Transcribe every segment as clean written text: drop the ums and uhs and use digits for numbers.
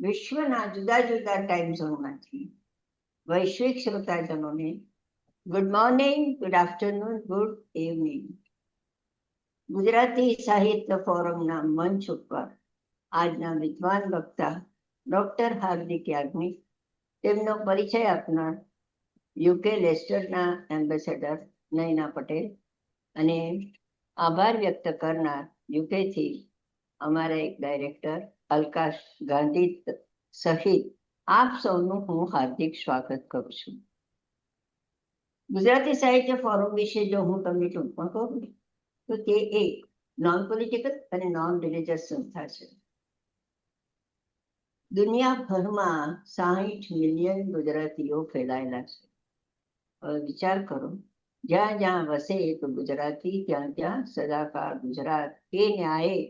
વિશ્વના જુદા જુદા ટાઈમ ઝોનમાંથી વૈશ્વિક શ્રોતાજનોને good morning, good afternoon, good evening. Gujarati સાહિત્ય ફોરમના મંચ ઉપર આજના વિદ્વાન વક્તા ડોક્ટર હાર્દિક યાજ્ઞિક, તેમનો પરિચય આપનાર યુકે લેસ્ટરના એમ્બેસેડર નયના પટેલ અને આભાર વ્યક્ત કરનાર યુકેથી અમારા એક ડાયરેક્ટર અલકાશ ગાંધી સહિત આપ સૌનું હું હાર્દિક સ્વાગત કરું છું. ગુજરાતી સાહિત્ય ફોરમ વિશે જો હું તમને ટૂંકમાં કહું તો તે એક નોન પોલિટિકલ અને નોન રિલિજિયસ સંસ્થા છે. દુનિયાભરમાં 60 મિલિયન ગુજરાતીઓ ફેલાયેલા છે. હવે વિચાર કરો, જ્યાં જ્યાં વસે તો ગુજરાતી, ત્યાં ત્યાં સદાકાળ ગુજરાત. એ ન્યાયે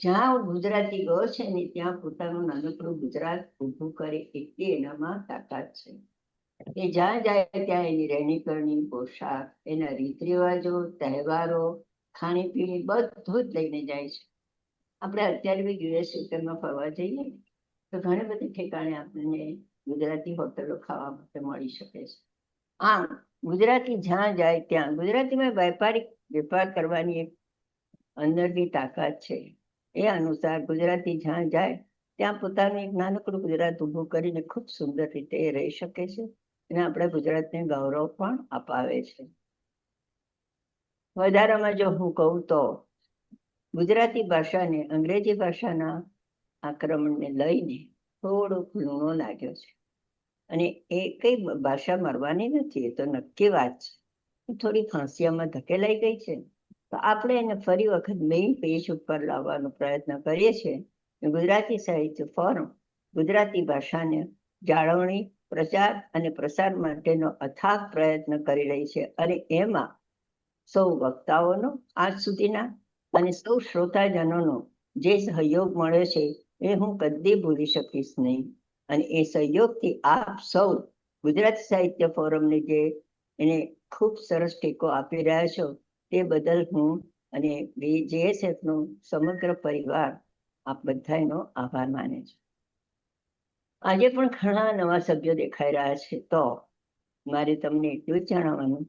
જ્યાં ગુજરાતી ગયો છે ને ત્યાં પોતાનું નાનકડું ગુજરાત ઊભું કરે એટલી એનામાં તાકાત છે. એ જ્યાં જાય ત્યાં એની રહેણી કરણી, પોશાક, એના રીત રિવાજો, તહેવારો, ખાણીપીણી બધું જ લઈને જાય છે. આપણે અત્યારે બી યુએસ યુકેમાં ફરવા જઈએ તો ઘણી બધી ઠેકાણે આપણને ગુજરાતી હોટલો ખાવા માટે મળી શકે છે. આમ ગુજરાતી જ્યાં જાય ત્યાં ગુજરાતીમાં વેપાર કરવાની એક અંદરની તાકાત છે. એ અનુસાર ગુજરાતી જ્યાં જાય ત્યાં પોતાનું એક નાનકડું ગુજરાત ઊભું કરીને ખૂબ સુંદર રીતે એ રહી શકે છે અને આપણે ગુજરાતને ગૌરવ પણ અપાવે છે. વધારામાં જો હું કહું તો ગુજરાતી ભાષાને અંગ્રેજી ભાષાના આક્રમણને લઈને થોડોક લૂણો લાગ્યો છે અને એ કઈ ભાષા મરવાની નથી, એ તો નક્કી વાત છે. થોડી ફાંસિયામાં ધકેલાઈ ગઈ છે તો આપણે એને ફરી વખત મેઇન પેજ ઉપર લાવવાનો પ્રયત્ન કરીએ છીએ. ગુજરાતી સાહિત્ય ફોરમ ગુજરાતી ભાષાને જાળવણી, પ્રચાર અને પ્રસાર માટેનો અથાગ પ્રયત્ન કરી રહી છે અને એમાં સૌ વક્તાઓનો આજ સુધીના અને સૌ શ્રોતાજનોનો જે સહયોગ મળ્યો છે એ હું કદી ભૂલી શકીશ નહીં. અને એ સહયોગથી આપ સૌ ગુજરાતી સાહિત્ય ફોરમને જે એને ખૂબ સરસ ટેકો આપી રહ્યા છો તે બદલ હું અને JSFનો સમગ્ર પરિવાર આપ બધાનો આભાર માને છે. આજે પણ ઘણા નવા સભ્યો દેખાઈ રહ્યા છે તો મારે તમને એટલું જ જણાવવાનું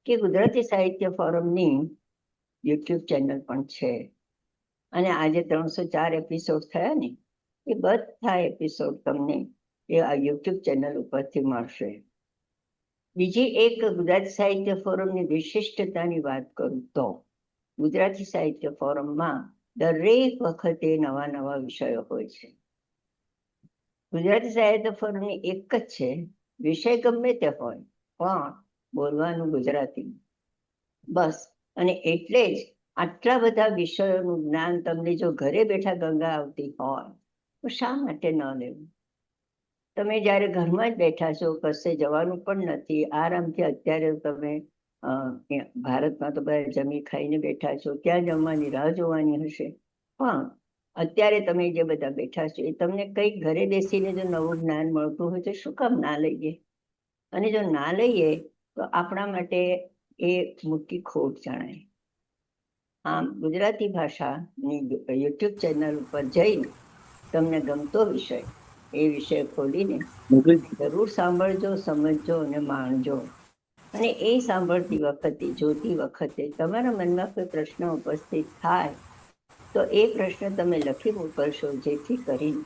કે ગુજરાતી સાહિત્ય ફોરમની યુટ્યુબ ચેનલ પણ છે અને આજે 304 એપિસોડ થયા ને એ બધા એપિસોડ તમને એ આ યુટ્યુબ ચેનલ ઉપરથી મળશે. બીજી એક ગુજરાતી સાહિત્ય ફોરમની વિશિષ્ટતાની વાત કરું તો ગુજરાતી સાહિત્ય ફોરમમાં દરેક વખતે નવા નવા વિષયો હોય છે. ગુજરાતી સાહિત્ય ફોરમની એક જ છે, વિષય ગમે તે હોય પણ બોલવાનું ગુજરાતી, બસ. અને એટલે જ આટલા બધા વિષયોનું જ્ઞાન તમને જો ઘરે બેઠા ગંગા આવતી હોય તો શા માટે ન લેવું? તમે જ્યારે ઘરમાં જ બેઠા છો, કશે જવાનું પણ નથી, આરામથી અત્યારે તમે ભારતમાં તો બધા જમી ખાઈને બેઠા છો, ત્યાં જમવાની રાહ જોવાની હશે, પણ અત્યારે તમે જે બધા બેઠા છો એ તમને કંઈક ઘરે બેસીને જો નવું જ્ઞાન મળતું હોય તો શું કામ ના લઈએ? અને જો ના લઈએ તો આપણા માટે એ મોટી ખોટ જણાય. આમ ગુજરાતી ભાષાની યુટ્યુબ ચેનલ ઉપર જઈને તમને ગમતો વિષય એ વિષય ખોલીને જરૂર સાંભળજો, સમજજો અને માણજો. અને એ સાંભળતી વખતે, જોતી વખતે તમારા મનમાં કોઈ પ્રશ્ન ઉપસ્થિત થાય તો એ પ્રશ્ન તમે લખી મોકલશો, જેથી કરીને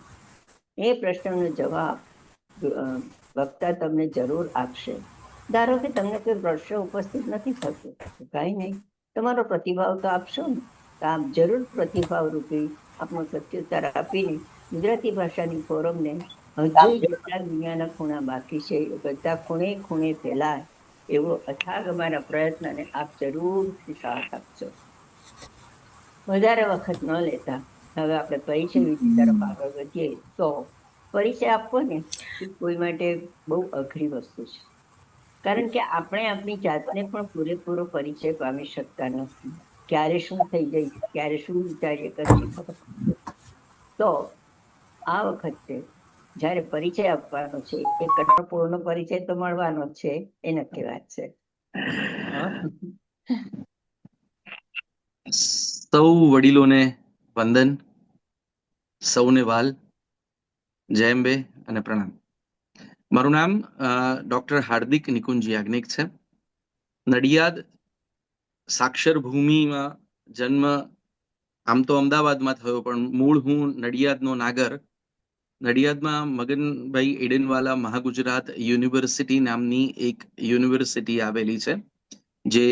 એ પ્રશ્નનો જવાબ વક્તા તમને જરૂર આપશે. ધારો કે તમને કોઈ પ્રશ્ન ઉપસ્થિત નથી થતો, કાંઈ નહીં, તમારો પ્રતિભાવ તો આપશો ને, તો આપ જરૂર પ્રતિભાવ રૂપી આપણો પ્રત્યુત્તર આપીને ગુજરાતી ભાષાની ફોરમને હજુ જેટલા દુનિયાના ખૂણા બાકી છે એ બધા ખૂણે ખૂણે ફેલાય એવો અથાગ અમારા પ્રયત્નને આપ જરૂરથી સાથ આપજો. વધારે વખત ન લેતા હવે આપણે પરિચય વિધિ તરફ આગળ વધીએ. તો પરિચય આપવો ને એ કોઈ માટે બહુ અઘરી વસ્તુ છે, કારણ કે આપણે આપણી જાતને પણ પૂરેપૂરો પરિચય પામી શકતા નથી. ક્યારે શું થઈ જાય, ક્યારે શું વિચારીએ કશી ખબર. તો આ વખતે જ્યારે પરિચય આપવાનો છે એ કટોપૂર્ણ પરિચય તો મળવાનો છે, એ નક્કી વાત છે. સૌ વડીલોને વંદન, સૌને વાલ. જય અંબે અને પ્રણામ. મારું નામ ડોક્ટર હાર્દિક નિકુંજ યાજ્ઞિક છે. નડિયાદ સાક્ષર ભૂમિમાં જન્મ આમ તો અમદાવાદમાં થયો, પણ મૂળ હું નડિયાદનો નાગર. નડિયાદમાં મગનભાઈ એડનવાલા મહાગુજરાત યુનિવર્સિટી નામની એક યુનિવર્સિટી આવેલી છે, જે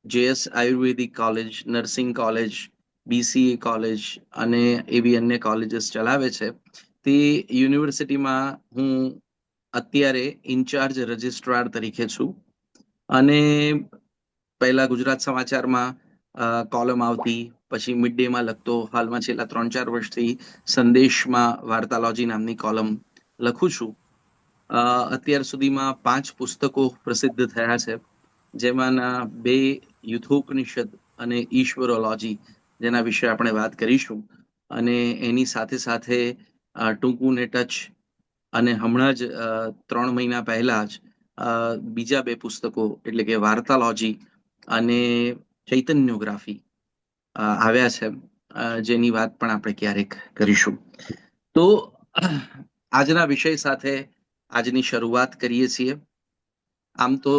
JS Ayurvedic college, nursing college, BCA college અને એવી અન્ય કોલેજીસ ચલાવે છે. તે યુનિવર્સિટીમાં હું અત્યારે ઇન્ચાર્જ રજિસ્ટ્રાર તરીકે છું. અને પહેલા ગુજરાત સમાચારમાં કોલમ આવતી, પછી મિડ ડેમાં લખતો, હાલમાં છેલ્લા 3-4 વર્ષથી સંદેશમાં વાર્તાલોજી નામની કોલમ લખું છું. અત્યાર સુધીમાં 5 પુસ્તકો પ્રસિદ્ધ થયા છે, જેમાંના 2 યુથોપનિષદ અને ઈશ્વરોલોજી, જેના વિશે આપણે વાત કરીશું. અને એની સાથે સાથે ટૂંકું ને ટચ અને હમણાં જ 3 મહિના પહેલા જ બીજા 2 પુસ્તકો એટલે કે વાર્તાલોજી અને ચૈતન્યોગ્રાફી આવ્યા છે, જેની વાત પણ આપણે ક્યારેક કરીશું. તો આજના વિષય સાથે આજની શરૂઆત કરીએ છીએ. આમ તો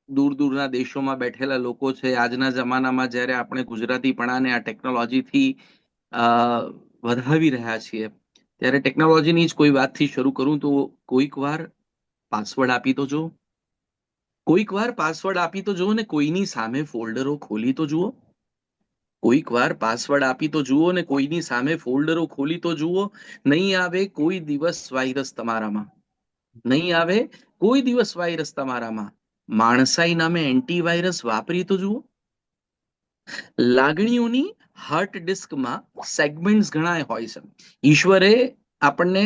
દૂર દૂરના દેશોમાં બેઠેલા લોકો છે, આજના જમાનામાં જ્યારે આપણે ગુજરાતીપણાને આ ટેકનોલોજીથી વધાવી રહ્યા છીએ, ત્યારે ટેકનોલોજીની જ કોઈ વાતથી શરૂ કરું તો કોઈક વાર પાસવર્ડ આપી તો જુઓ, કોઈક વાર પાસવર્ડ આપી તો જુઓ ને કોઈની સામે ફોલ્ડરો ખોલી તો જુઓ, કોઈક વાર પાસવર્ડ આપી તો જુઓ ને કોઈની સામે ફોલ્ડરો ખોલી તો જુઓ. નહીં આવે કોઈ દિવસ વાયરસ તમારામાં, નહીં આવે કોઈ દિવસ વાયરસ તમારામાં. માણસાઈ નામે એન્ટીવાયરસ વાપરી તો જુઓ. લાગણીઓની હાર્ડ ડિસ્કમાં સેગમેન્ટ્સ ઘણા હોય છે. ઈશ્વરે આપણને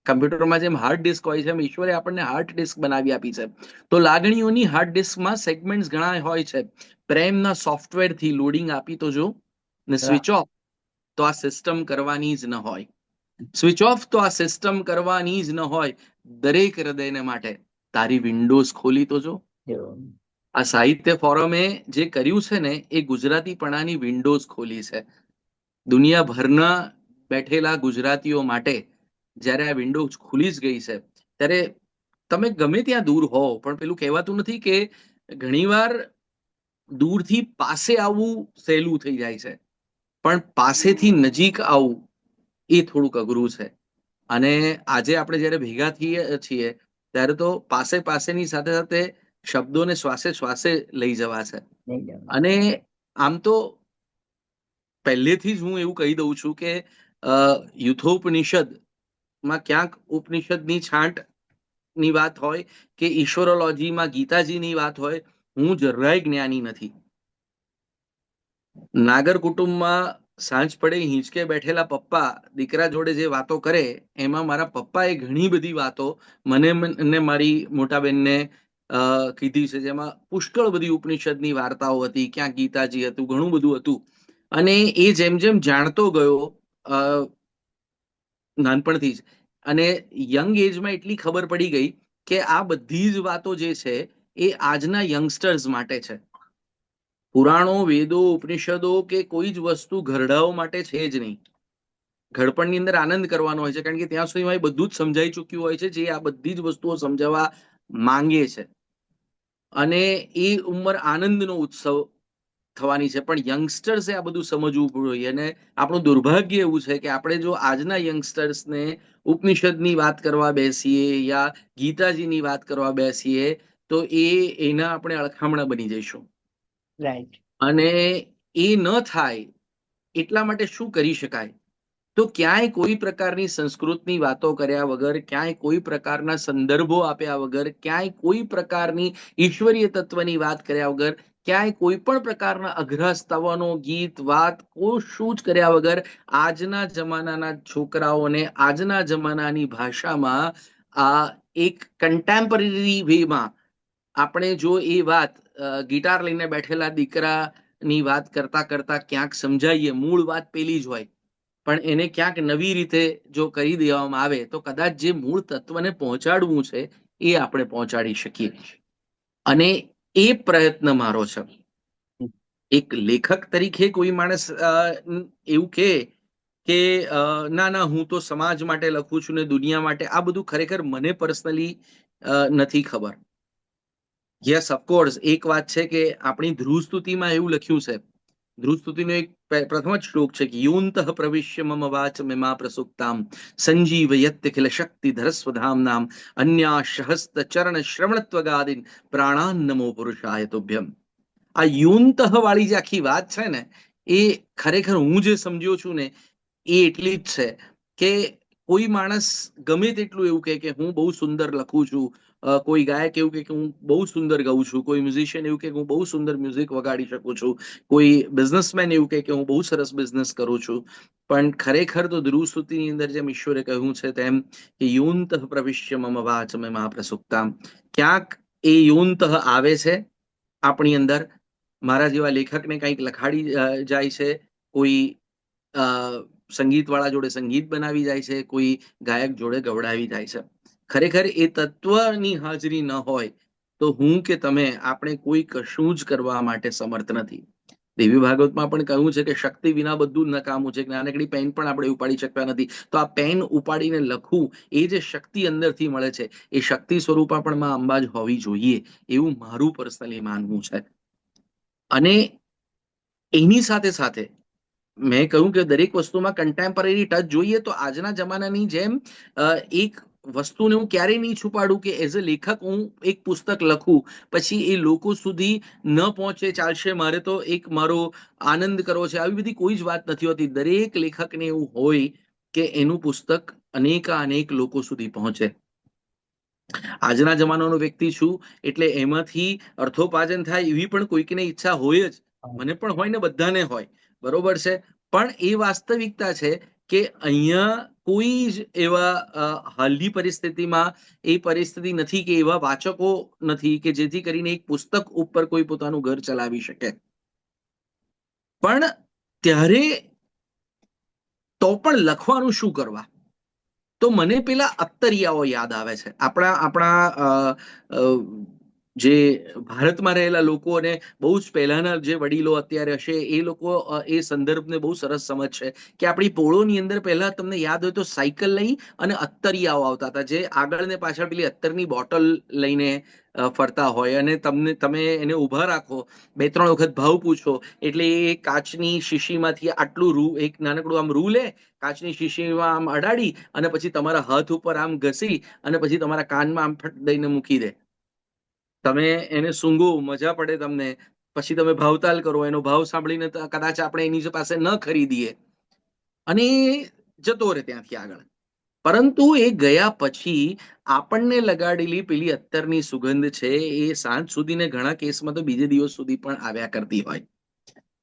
કમ્પ્યુટરમાં જેમ હાર્ડ ડિસ્ક હોય છે, એમ ઈશ્વરે આપણને હાર્ડ ડિસ્ક બનાવી આપી છે. તો લાગણીઓની હાર્ડ ડિસ્કમાં સેગમેન્ટ્સ ઘણા હોય છે. પ્રેમના સોફ્ટવેરથી લોડિંગ આપી તો જો, ને સ્વિચ ઓફ તો આ સિસ્ટમ કરવાની જ ન હોય. સ્વિચ ઓફ તો આ સિસ્ટમ કરવાની જ ન હોય. દરેક હૃદયને માટે તારી વિન્ડોઝ ખોલી તો જો. આ સાહિત્ય ફોરમે જે કર્યું છે ને, એ ગુજરાતીપણાની વિન્ડોઝ ખોલી છે. દુનિયાભરના બેઠેલા ગુજરાતીઓ માટે જ્યારે આ વિન્ડોઝ ખુલી જ ગઈ છે, ત્યારે તમે ગમે ત્યાં દૂર હો, પણ પેલું કહેવાતું નથી કે ઘણીવાર દૂરથી પાસે આવવું સહેલું થઈ જાય છે, પણ પાસેથી નજીક આવવું એ થોડુંક અઘરું છે. અને આજે આપણે જ્યારે ભેગા થઈએ છીએ, ત્યારે તો પાસેની સાથે સાથે શબ્દોને શ્વાસે શ્વાસે લઈ જવા છે. અને આમ તો પહેલેથી જ હું એવું કહી દઉં છું કે યુથોપનિષદમાં ક્યાંક ઉપનિષદની છાંટની વાત હોય કે ઈશ્વરોલોજીમાં ગીતાજીની વાત હોય, હું જરાય જ્ઞાની નથી. નાગર કુટુંબમાં સાંજ પડે હિંચકે બેઠેલા પપ્પા દીકરા જોડે જે વાતો કરે, એમાં મારા પપ્પાએ ઘણી બધી વાતો મને મારી મોટા બેનને કીધી છે, જેમાં પુષ્કળ બધી ઉપનિષદની વાર્તાઓ હતી, ક્યાંક ગીતાજી હતું, ઘણું બધું હતું. અને એ જેમ જેમ જાણતો ગયો નાનપણથી જ, અને યંગ એજમાં એટલી ખબર પડી ગઈ કે આ બધી જ વાતો જે છે એ આજના યંગસ્ટર્સ માટે છે. પુરાણો, વેદો, ઉપનિષદો કે કોઈ જ વસ્તુ ઘરડાઓ માટે છે જ નહીં. ઘડપણની અંદર આનંદ કરવાનો હોય છે, કારણ કે ત્યાં સુધીમાં બધું જ સમજાઈ ચૂક્યું હોય છે, જે આ બધી જ વસ્તુઓ સમજાવવા માંગે છે. અને એ ઉંમર આનંદનો ઉત્સવ થવાની છે. પણ યંગસ્ટર્સે આ બધું સમજવું જોઈએ. અને આપણું દુર્ભાગ્ય એવું છે કે આપણે જો આજના યંગસ્ટર્સને ઉપનિષદની વાત કરવા બેસીએ યા ગીતાજીની વાત કરવા બેસીએ, તો એના આપણે અળખામણા બની જઈશું. રાઈટ. અને એ ન થાય એટલા માટે શું કરી શકાય? તો ક્યાંય કોઈ પ્રકારની સંસ્કૃતની વાતો કર્યા વગર, ક્યાંય કોઈ પ્રકારના સંદર્ભો આપ્યા વગર, ક્યાંય કોઈ પ્રકારની ઈશ્વરીય તત્વની વાત કર્યા વગર, ક્યાંય કોઈ પણ પ્રકારના અઘરા સ્તવનો, ગીત, વાત કશું જ કર્યા વગર આજના જમાનાના છોકરાઓને આજના જમાનાની ભાષામાં આ એક કન્ટેમ્પરરી વેમાં આપણે જો એ વાત ગિટાર લઈને બેઠેલા દીકરાની વાત કરતા કરતા ક્યાંક સમજાઈએ, મૂળ વાત પેલી જ હોય, પણ એને ક્યાંક નવી રીતે જો કરી દેવામાં આવે તો કદાચ જે મૂળ તત્વને પહોંચાડવું છે એ આપણે પહોંચાડી શકીએ. અને એ પ્રયત્ન મારો છે. એક લેખક તરીકે કોઈ માણસ એવું કહે કે ના ના હું તો સમાજ માટે લખું છું ને દુનિયા માટે, આ બધું ખરેખર મને પર્સનલી નથી ખબર. યસ ઓફકોર્સ એક વાત છે કે આપણી ધ્રુવ સ્તુતિમાં એવું લખ્યું છે, ધ્રુવ સ્તુતિનો એક પ્રથમ જ શ્લોક છે કે યોંતઃ પ્રવિશ્ય મમ વાચ મેમા પ્રસુપ્તામ સંજીવયત્યખિલ શક્તિધર સ્વધામનામ અન્યા સહસ્ત ચરણ શ્રવણત્વગાદિન પ્રાણાન નમો પુરુષાય તુભ્યમ. આ યોંતઃ વાળી જે આખી વાત છે ને, એ ખરેખર હું જે સમજ્યો છું ને એ એટલી જ છે કે કોઈ માણસ ગમે તેટલું એવું કહે કે હું બહુ સુંદર લખું છું, કોઈ ગાયક એવું કે હું બહુ સુંદર ગાઉં છું, કોઈ મ્યુઝિશિયન એવું કે હું બહુ સુંદર મ્યુઝિક વગાડી શકું છું, કોઈ બિઝનેસમેન એવું કે હું બહુ સરસ બિઝનેસ કરું છું, પણ ખરેખર તો ધ્રુવ સ્તુતિની અંદર જેમ ઈશ્વરે કહ્યું છે તેમ કે યોંતઃ પ્રવિશ્ય મમ વાચ મેમા પ્રસુપ્તામ, ક્યાંક એ યોંતઃ આવે છે આપણી અંદર. મારા જેવા લેખકને કંઈક લખાડી જાય છે, કોઈ સંગીત વાળા જોડે સંગીત બનાવી જાય છે, કોઈ ગાયક જોડે ગવડાવી જાય છે. ખરેખર એ તત્વની હાજરી ન હોય તો હું કે તમે આપણે કોઈ કશું જ કરવા માટે સમર્થ નથી. દેવી ભાગવતમાં પણ કહ્યું છે કે શક્તિ વિના બધું નકામું છે. નાનકડી પેન પણ આપણે ઉપાડી શકતા નથી, તો આ પેન ઉપાડીને લખવું એ જે શક્તિ અંદરથી મળે છે, એ શક્તિ સ્વરૂપા પણ માં અંબા જ હોવી જોઈએ, એવું મારું પર્સનલી માનવું છે. અને એની સાથે સાથે મેં કહ્યું કે દરેક વસ્તુમાં કન્ટેમ્પરરી ટચ જોઈએ, તો આજના જમાનાની જેમ એક વસ્તુને હું ક્યારેય નહીં છુપાડું કે એઝ અ લેખક હું એક પુસ્તક લખું પછી એ લોકો સુધી ન પહોંચે ચાલશે, મારે તો એક મારો આનંદ કરવો છે, આવી બધી કોઈ જ વાત નથી હોતી. દરેક લેખકને એવું હોય કે એનું પુસ્તક અનેક લોકો સુધી પહોંચે. આજના જમાનાનો વ્યક્તિ છું એટલે એમાંથી અર્થોપાર્જન થાય એવી પણ કોઈકને ઈચ્છા હોય જ, મને પણ હોય ને બધાને હોય, બરોબર છે. પણ એ વાસ્તવિકતા છે કે અહીંયા કોઈ જ એવા હાલની પરિસ્થિતિમાં એ પરિસ્થિતિ નથી કે એવા વાચકો નથી કે જેથી કરીને એક પુસ્તક ઉપર કોઈ પોતાનું ઘર ચલાવી શકે. પણ ત્યારે તો પણ લખવાનું શું કરવા, તો મને પેલા અત્તરિયાઓ યાદ આવે છે. આપણા જે ભારતમાં રહેલા લોકો અને બહુ જ પહેલાના જે વડીલો અત્યારે હશે એ લોકો એ સંદર્ભને બહુ સરસ સમજશે કે આપણી પોળોની અંદર પહેલા તમને યાદ હોય તો સાયકલ લઈ અને અત્તરિયાઓ આવતા હતા, જે આગળ ને પાછળ પેલી અત્તરની બોટલ લઈને ફરતા હોય અને તમે એને ઊભા રાખો, 2-3 વખત ભાવ પૂછો એટલે એ કાચની શીશીમાંથી આટલું રૂ, એક નાનકડું આમ રૂ લે, કાચની શીશીમાં આમ અડાડી અને પછી તમારા હાથ ઉપર આમ ઘસી અને પછી તમારા કાનમાં આમ ફટ દઈને મૂકી દે. તમે એને સૂંઘો, મજા પડે તમને, પછી તમે ભાવતાલ કરો, એનો ભાવ સાંભળીને કદાચ આપણે એની પાસે ન ખરીદીએ અને જતો રહે ત્યાંથી આગળ. પરંતુ એ ગયા પછી આપણને લગાડેલી પેલી અત્તરની સુગંધ છે એ સાંજ સુધી ને ઘણા કેસમાં તો બીજે દિવસ સુધી પણ આવ્યા કરતી હોય.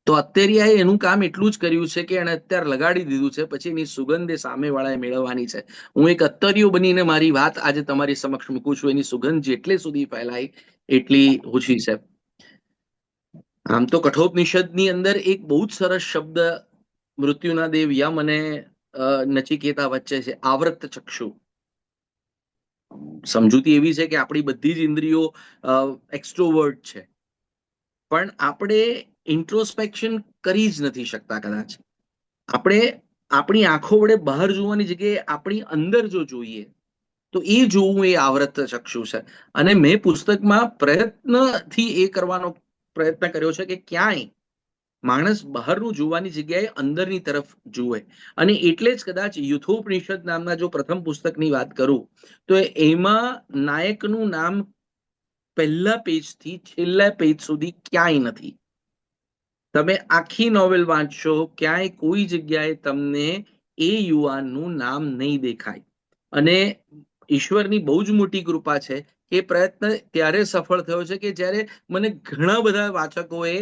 તો અત્તરિયાએ એનું કામ એટલું જ કર્યું છે કે એને અત્યારે લગાડી દીધું છે, પછી એની સુગંધ એ સામેવાળાએ મેળવવાની છે. હું એક અત્તરિયો બનીને મારી વાત આજે તમારી સમક્ષ મૂકું છું. એની સુગંધ જેટલે સુધી ફેલાય એટલી ઓછી છે. આમ તો કઠોપનિષદની અંદર એક બહુ જ સરસ શબ્દ મૃત્યુના દેવ યમ અને નચિકેતા વચ્ચે છે, આવૃત ચક્ષુ. સમજૂતી એવી છે કે આપણી બધી જ ઇન્દ્રિયો એક્સ્ટ્રોવર્ટ છે, પણ આપણે ઇન્ટ્રોસ્પેક્શન કરી જ નથી શકતા. કદાચ આપણે આપણી આંખો વડે બહાર જોવાની જગ્યાએ આપણી અંદર જો જોઈએ તો એ જોવું એ આવૃત ચક્ષુ છે. અને મેં પુસ્તકમાં પ્રયત્નથી એ કરવાનો પ્રયત્ન કર્યો છે કે ક્યાંય માણસ બહારનું જોવાની જગ્યાએ અંદરની તરફ જુએ. અને એટલે જ કદાચ યુથોપનિષદ નામના જો પ્રથમ પુસ્તકની વાત કરું તો એમાં નાયકનું નામ પહેલા પેજથી છેલ્લા પેજ સુધી ક્યાંય નથી. તમે આખી નોવેલ વાંચશો, ક્યાંય કોઈ જગ્યાએ તમને એ યુવાનનું નામ નહીં દેખાય. અને ઈશ્વરની બહુ જ મોટી કૃપા છે કે પ્રયત્ન ત્યારે સફળ થયો છે કે જ્યારે મને ઘણા બધા વાચકોએ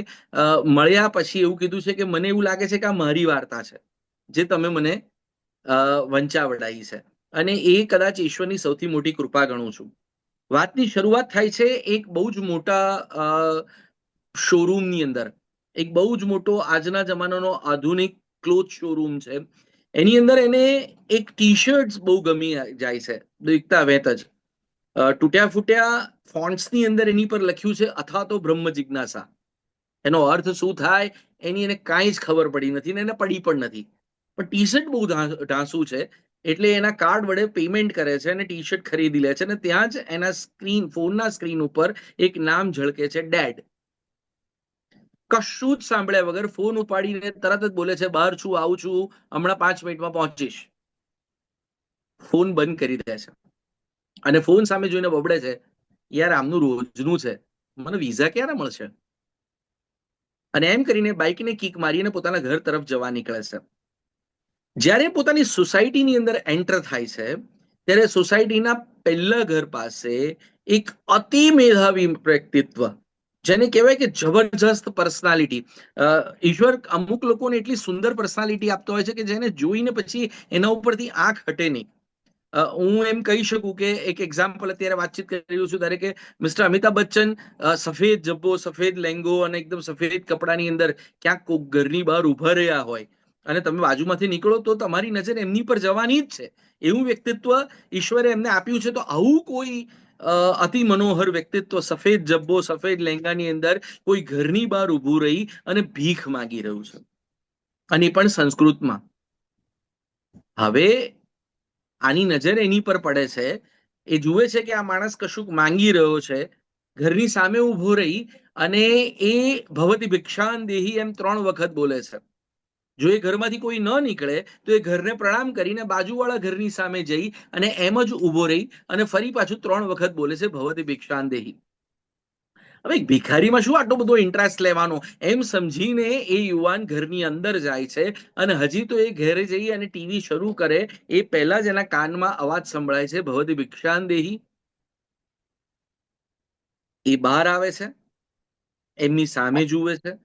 મળ્યા પછી એવું કીધું છે કે મને એવું લાગે છે કે આ મારી વાર્તા છે જે તમે મને વંચાવડાવી છે. અને એ કદાચ ઈશ્વરની સૌથી મોટી કૃપા ગણું છું. વાતની શરૂઆત થાય છે એક બહુ જ મોટા શોરૂમની અંદર. એક બહુ જ મોટો આજના જમાનાનો આધુનિક ક્લોથ શોરૂમ છે. એની અંદર એને એક ટી શર્ટ બહુ ગમી જાય છે, દેખતા વેત જ. તૂટ્યા ફૂટ્યા ફોન્ટ્સની અંદર એની પર લખ્યું છે અથવા તો બ્રહ્મ જિજ્ઞાસા. એનો અર્થ શું થાય એની એને કાંઈ જ ખબર પડી નથી ને એને પડી પણ નથી. પણ ટી શર્ટ બહુ ઢાંસુ છે, એટલે એના કાર્ડ વડે પેમેન્ટ કરે છે અને ટી શર્ટ ખરીદી લે છે, અને ત્યાં જ એના ફોનના સ્ક્રીન ઉપર એક નામ ઝળકે છે, ડેડ. કશું જ સાંભળ્યા વગર ફોન ઉપાડીને તરત જ બોલે છે, બહાર છું, આવું છું, હમણાં 5 મિનિટમાં પહોંચીશ. ફોન બંધ કરી દે છે અને ફોન સામે જોઈને બબડે છે, યાર આમનું રોજનું છે, મને વિઝા ક્યારે મળશે? અને એમ કરીને બાઇકને કિક મારીને પોતાના ઘર તરફ જવા નીકળે છે. જ્યારે પોતાની સોસાયટીની અંદર એન્ટર થાય છે, ત્યારે સોસાયટીના પહેલા ઘર પાસે એક અતિ મેધાવી વ્યક્તિત્વ, જેને કહેવાય કે જબરજસ્ત પર્સનાલિટી. ઈશ્વર અમુક લોકોને એટલી સુંદર પર્સનાલિટી આપતો હોય છે કે જેને જોઈને પછી એના ઉપરથી આંખ હટે નહીં. હું એમ કહી શકું કે એક એક્ઝામ્પલ અત્યારે વાતચીત કરી રહ્યો છું ત્યારે કે મિસ્ટર અમિતાભ બચ્ચન સફેદ જબ્બો, સફેદ લેંગો અને એકદમ સફેદ કપડાની અંદર ક્યાંક કોક ઘરની બહાર ઉભા રહ્યા હોય અને તમે બાજુમાંથી નીકળો તો તમારી નજર એમની પર જવાની જ છે. એવું વ્યક્તિત્વ ઈશ્વરે એમને આપ્યું છે. તો આવું કોઈ અતિ મનોહર વ્યક્તિત્વ, સફેદ જબ્બો, સફેદ લેંગાની અંદર કોઈ ઘરની બહાર ઊભું રહી અને ભીખ માંગી રહ્યું છે, અને એ પણ સંસ્કૃતમાં. હવે આની નજર એની પર પડે છે, એ જુએ છે કે આ માણસ કશુંક માંગી રહ્યો છે, ઘરની સામે ઊભો રહી અને એ ભવતી ભિક્ષાન દેહી એમ 3 વખત બોલે છે. જો એ ઘરમાંથી કોઈ ન નીકળે તો એ ઘરને પ્રણામ કરીને બાજુવાળા ઘરની સામે જઈ અને એમ જ ઊભો રહી અને ફરી પાછું 3 વખત બોલે છે, ભવતી ભિક્ષાન દેહી. હવે ભિખારીમાં શું આટલો બધો ઇન્ટરેસ્ટ લેવાનો, એમ સમજીને એ યુવાન ઘરની અંદર જાય છે અને હજી તો એ ઘરે જઈ અને ટીવી શરૂ કરે એ પહેલા જ એના કાનમાં અવાજ સંભળાય છે, ભવતી ભિક્ષાન દેહી. એ બહાર આવે છે, એમની સામે જુએ છે,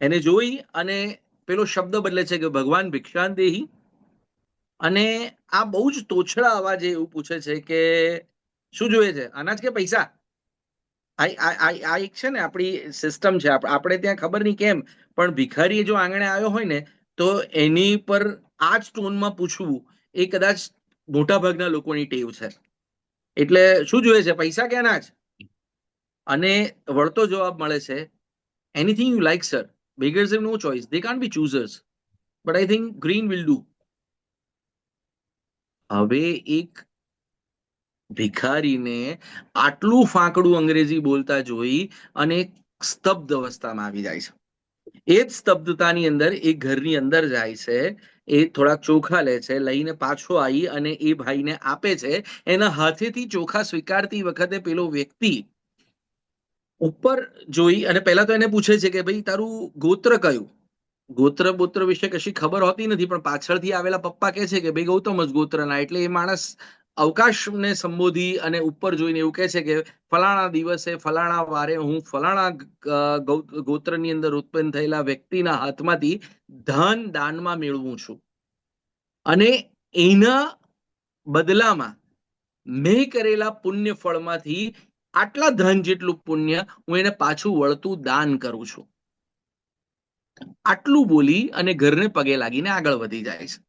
એને જોઈ અને પેલો શબ્દ બદલે છે કે ભગવાન ભિક્ષાન દેહી. અને આ બહુ જ તોછડા અવાજે એવું પૂછે છે કે શું જોઈએ છે, અનાજ કે પૈસા? આ એક છે ને આપણી સિસ્ટમ છે. આપણે ત્યાં ખબર નહીં કેમ પણ ભિખારી જો આંગણે આવ્યો હોય ને તો એની પર આ જ ટોનમાં પૂછવું એ કદાચ મોટા ભાગના લોકોની ટેવ છે. એટલે શું જોઈએ છે, પૈસા કે અનાજ? અને વળતો જવાબ મળે છે, anything you like sir. beggars have no choice, they can't be choosers, but I think green will do. હવે એક ભિખારીને આટલું ફાંકડું અંગ્રેજી બોલતા જોઈ અને સ્તબ્ધ અવસ્થામાં આવી જાય છે. એ જ સ્તબ્ધતાની અંદર એ ઘરની અંદર જાય છે, એ થોડાક ચોખા લે છે, લઈને પાછો આવી અને એ ભાઈને આપે છે. એના હાથેથી ચોખા સ્વીકારતી વખતે પેલો વ્યક્તિ ઉપર જોઈ અને પહેલા તો એને પૂછે છે કે ભાઈ તારું ગોત્ર કયું? ગોત્ર બોત્ર વિશે કશી ખબર હોતી નથી, પણ પાછળથી આવેલા પપ્પા કહે છે કે ભાઈ ગૌતમ જ ગોત્રના. એટલે એ માણસ અવકાશને સંબોધી અને ઉપર જોઈને એવું કહે છે કે ફલાણા દિવસે ફલાણા વારે હું ફલાણા ગોત્રની અંદર ઉત્પન્ન થયેલા વ્યક્તિના હાથમાંથી ધન દાનમાં મેળવું છું, અને એના બદલામાં મેં કરેલા પુણ્ય ફળમાંથી આટલા ધન જેટલું પુણ્ય હું એને પાછું વળતું દાન કરું છું. આટલું બોલી અને ઘરને પગે લાગીને આગળ વધી જાય છે.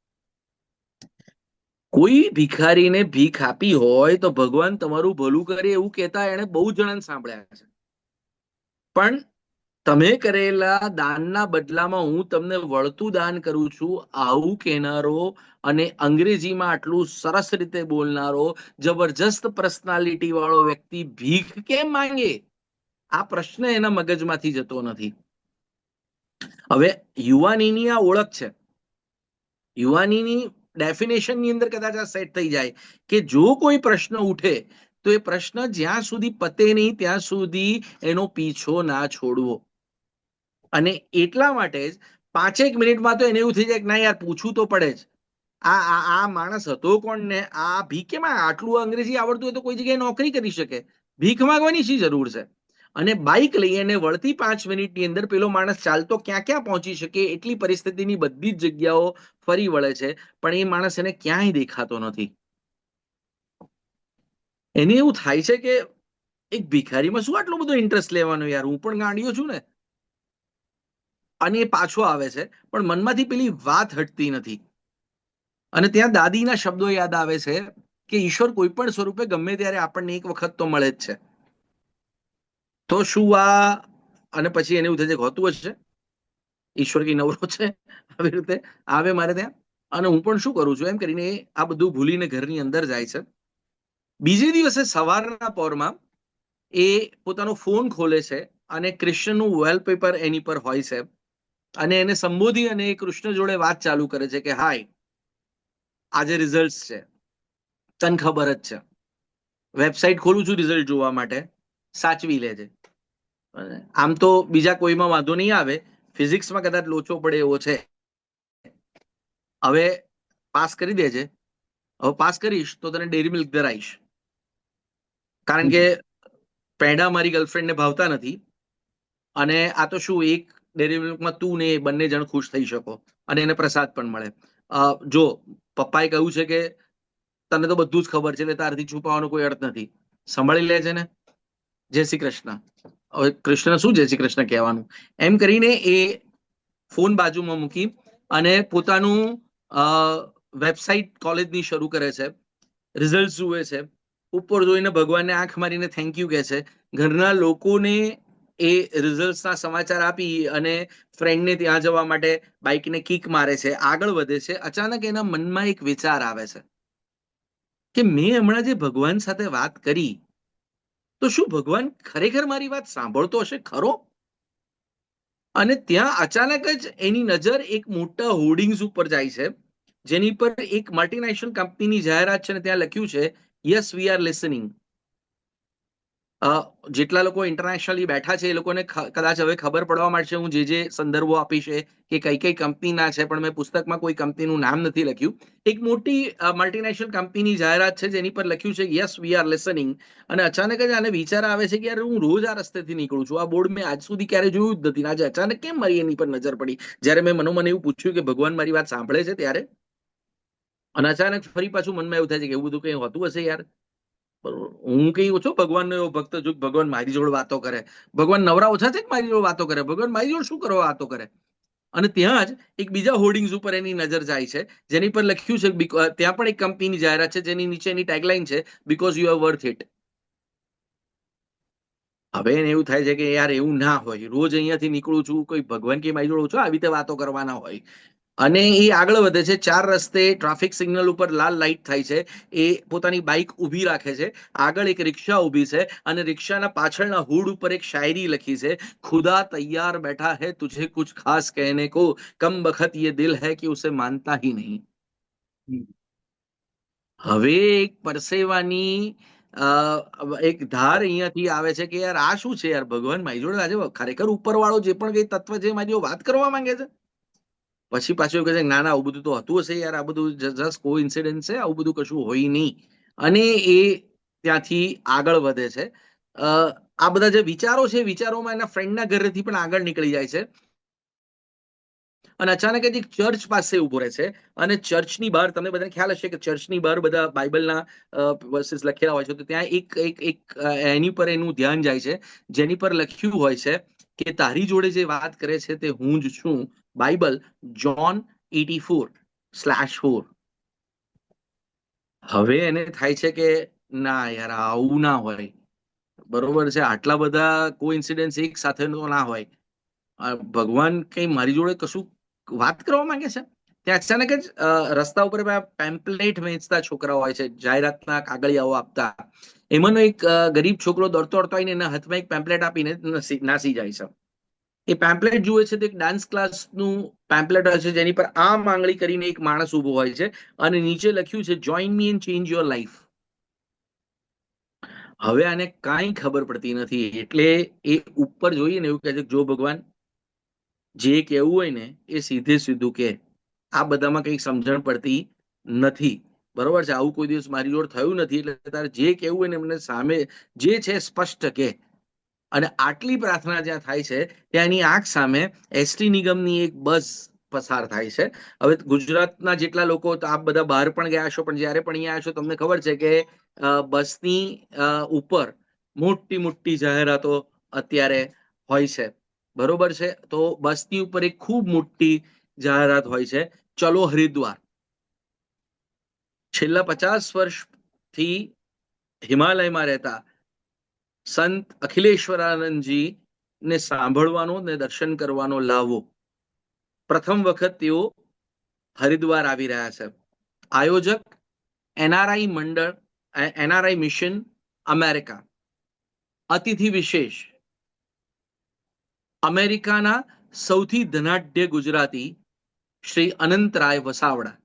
કોઈ ભિખારીને ભીખ આપી હોય તો ભગવાન તમારું ભલું કરે એવું કહેતા એને બહુ જણાને સાંભળ્યા છે, પણ તમે કરેલા દાનના બદલામાં હું તમને વળતું દાન કરું છું આવું કહેનારો અને અંગ્રેજીમાં આટલું સરસ રીતે બોલનારો જબરજસ્ત પર્સનાલિટી વાળો વ્યક્તિ ભીખ કેમ માંગે? આ પ્રશ્ન એના મગજમાંથી જતો નથી. હવે યુવાનીની આ ઓળખ છે. યુવાનીની ડેફિનેશનની અંદર કદાચ આ સેટ થઈ જાય કે જો કોઈ પ્રશ્ન ઉઠે તો એ પ્રશ્ન જ્યાં સુધી પતે નહીં ત્યાં સુધી એનો પીછો ના છોડવો. અને એટલા માટે જ 5 મિનિટમાં તો એને એવું થઈ જાય કે ના યાર પૂછવું તો પડે જ. આ માણસ હતો કોણ ને આ ભીખ કેમ? આટલું અંગ્રેજી આવડતું હોય તો કોઈ જગ્યાએ નોકરી કરી શકે, ભીખ માંગવાની શી જરૂર છે? અને બાઇક લઈને વળતી 5 મિનિટની અંદર પેલો માણસ ચાલતો ક્યાં ક્યાં પહોંચી શકે એટલી પરિસ્થિતિની બધી જ જગ્યાઓ ફરી વળે છે, પણ એ માણસ એને ક્યાંય દેખાતો નથી. એને એવું થાય છે કે એક ભિખારીમાં શું આટલો બધો ઇન્ટરેસ્ટ લેવાનો, યાર હું પણ ગાંડિયો છું ને. અને એ પાછો આવે છે, પણ મનમાંથી પેલી વાત હટતી નથી. અને ત્યાં દાદીના શબ્દો યાદ આવે છે કે ઈશ્વર કોઈ પણ સ્વરૂપે ગમે ત્યારે આપણને એક વખત તો મળે જ છે. તો શું આ, અને પછી એને એવું થાય છે હોતું હશે ઈશ્વર કઈ નવરો છે આવી રીતે આવે મારે ત્યાં? અને હું પણ શું કરું છું એમ કરીને આ બધું ભૂલીને ઘરની અંદર જાય છે. બીજે દિવસે સવારના પહોરમાં એ પોતાનો ફોન ખોલે છે અને કૃષ્ણનું વોલપેપર એની પર હોય છે અને એને સંબોધી અને એ કૃષ્ણ જોડે વાત ચાલુ કરે છે કે હાય, આજે રિઝલ્ટ છે, તને ખબર જ છે, વેબસાઇટ ખોલું છું રિઝલ્ટ જોવા માટે, સાચવી લેજે. આમ તો બીજા કોઈમાં વાંધો નહીં આવે, ફિઝિક્સમાં કદાચ લોચો પડે એવો છે, હવે પાસ કરી દેજે, હવે પાસ કરીશ તો તને ડેરી મિલ્ક ધરાઈશ, કારણ કે પેંડા મારી ગર્લફ્રેન્ડને ભાવતા નથી અને આ તો શું, એક ડેરી મિલ્કમાં તું ને બંને જણ ખુશ થઈ શકો અને એને પ્રસાદ પણ મળે. જો પપ્પાએ કહ્યું છે કે તને તો બધું જ ખબર છે એટલે તારથી છુપાવવાનો કોઈ અર્થ નથી, સંભાળી લે છે ને, જય શ્રી કૃષ્ણ. હવે કૃષ્ણ શું જય શ્રી કૃષ્ણ કહેવાનું, એમ કરીને એ ફોન બાજુમાં મૂકી અને પોતાનું વેબસાઇટ કોલેજની શરૂ કરે છે, રિઝલ્ટ જુએ છે, ઉપર જોઈને ભગવાનને આંખ મારીને થેન્ક યુ કહે છે, ઘરના લોકોને એ રિઝલ્ટના સમાચાર આપી અને ફ્રેન્ડને ત્યાં જવા માટે બાઇકને કિક મારે છે, આગળ વધે છે. અચાનક એના મનમાં એક વિચાર આવે છે કે મેં હમણાં જે ભગવાન સાથે વાત કરી, તો શું ભગવાન ખરેખર મારી વાત સાંભળતો હશે ખરો? અને ત્યાં અચાનક જ એની નજર એક મોટા હોર્ડિંગ્સ ઉપર જાય છે, જેની પર એક મલ્ટીનેશનલ કંપનીની જાહેરાત છે અને ત્યાં લખ્યું છે યસ વી આર લિસનિંગ. જેટલા લોકો ઇન્ટરનેશનલી બેઠા છે એ લોકોને કદાચ હવે ખબર પડવા માંડશે હું જે સંદર્ભો આપી છે કે કઈ કઈ કંપનીના છે, પણ મેં પુસ્તકમાં કોઈ કંપનીનું નામ નથી લખ્યું. એક મોટી મલ્ટીનેશનલ કંપનીની જાહેરાત છે જેની પર લખ્યું છે યસ વી આર લિસનિંગ. અને અચાનક જ આને વિચાર આવે છે કે યાર હું રોજ આ રસ્તેથી નીકળું છું, આ બોર્ડ મેં આજ સુધી ક્યારે જોયું જ નથી, આજે અચાનક કેમ મારી એની પર નજર પડી જ્યારે મેં મનોમન એવું પૂછ્યું કે ભગવાન મારી વાત સાંભળે છે ત્યારે. અને અચાનક ફરી પાછું મનમાં એવું થાય છે કે એવું બધું કઈ હોતું હશે યાર, હું કઈ ઓછો ભગવાનનો એવો ભક્ત છું ભગવાન મારી જોડે વાતો કરે, ભગવાન નવરા ઓછા છે કે મારી જોડે વાતો કરે, ભગવાન મારી જોડે શું કરવા વાતો કરે. અને ત્યાં જ એક બીજા હોર્ડિંગ્સ ઉપર એની નજર જાય છે જેની પર લખ્યું છે, ત્યાં પણ એક કંપનીની જાહેરાત છે જેની નીચેની ટેગલાઇન છે because you are worth it. હવે એને એવું થાય છે કે યાર એવું ના હોય, રોજ અહીંયાથી નીકળું છું, કોઈ ભગવાન કે મારી જોડે ઓછો આવી રીતે વાતો કરવાના હોય. અને એ આગળ વધે છે, 4 રસ્તે ટ્રાફિક સિગ્નલ ઉપર લાલ લાઈટ થાય છે, એ પોતાની બાઇક ઊભી રાખે છે, આગળ એક રિક્ષા ઊભી છે અને રિક્ષાના પાછળના હુડ ઉપર એક શાયરી લખી છે, ખુદા તૈયાર બેઠા હૈ તુझे कुछ खास कहने को, कम बखत ये दिल है कि उसे मानता ही नहीं. હવે એક પરસેવાની એક ધાર અહીંયાથી આવે છે કે યાર આ શું છે યાર, ભગવાન મારી જોડે આજે ખરેખર ઉપરવાળો જે પણ કઈ તત્વ છે મારી જોડે વાત કરવા માંગે છે. પછી પાછું એવું કહે છે ના ના આવું બધું તો હતું હશે યાર, આ બધું જસ્ટ કોઇન્સિડન્સ છે, આવું બધું કશું હોય નહીં. અને એ ત્યાંથી આગળ વધે છે. આ બધા જે વિચારો છે વિચારોમાં એના ફ્રેન્ડના ઘરેથી પણ આગળ નીકળી જાય છે અને અચાનક જ એક ચર્ચ પાસે ઉભો રહે છે. અને ચર્ચની બહાર તમને બધાને ખ્યાલ હશે કે ચર્ચની બહાર બધા બાઇબલના વર્સિસ લખેલા હોય છે, તો ત્યાં એક એની પર એનું ધ્યાન જાય છે જેની પર લખ્યું હોય છે કે તારી જોડે જે વાત કરે છે તે હું જ છું, બાઇબલ જોન 84/4. હવે એને થાય છે કે ના યાર આવું ના હોય, બરોબર છે, આટલા બધા કોઇન્સિડન્સ એક સાથે તો ના હોય, ભગવાન કઈ મારી જોડે કશું વાત કરવા માંગે છે. ત્યાં અચાનક જ રસ્તા ઉપર પેમ્પલેટ વેચતા છોકરાઓ હોય છે, જાહેરાતના કાગળિયાઓ આપતા, એમાંનો એક ગરીબ છોકરો દોડતો દોડતો આવીને એના હાથમાં એક પેમ્પલેટ આપીને નાસી જાય છે. એ પેમ્પલેટ જુએ છે તો એક ડાન્સ ક્લાસનું પેમ્પલેટ હોય છે જેની પર આમ આંગળી કરીને એક માણસ ઉભો હોય છે અને નીચે લખ્યું છે join me and change your life. હવે આને કાંઈ ખબર પડતી નથી એટલે એ ઉપર જોઈએ ને એવું કહે છે જો ભગવાન જે કહેવું હોય ને એ સીધે સીધું કે, આ બધામાં કઈ સમજણ પડતી નથી, બરોબર છે, આવું કોઈ દિવસ મારી જોડે થયું નથી, એટલે તારે જે કહેવું હોય ને એમને સામે જે છે સ્પષ્ટ કે. અને આટલી પ્રાર્થના જ્યાં થાય છે ત્યાં એની આંખ સામે એસટી નિગમની એક બસ પસાર થાય છે. હવે ગુજરાતના જેટલા લોકો આપ બધા બહાર પણ ગયા છો પણ જ્યારે પણ અહીંયા આવ્યા છો તમને ખબર છે કે બસની ઉપર મોટી મોટી જાહેરાતો અત્યારે હોય છે, બરોબર છે. તો બસની ઉપર એક ખૂબ મોટી જાહેરાત હોય છે, ચલો હરિદ્વાર. છેલ્લા 50 વર્ષથી હિમાલયમાં રહેતા સંત અખિલેશ્વરાનંદજી ને સાંભળવાનો ને દર્શન કરવાનો લાવો પ્રથમ વખત તેઓ હરિદ્વાર આવી રહ્યા છે. આયોજક એનઆરઆઈ મિશન અમેરિકા. અતિથિ વિશેષ અમેરિકાના સૌથી ધનાઢ્ય ગુજરાતી શ્રી અનંતરાય વસાવડા.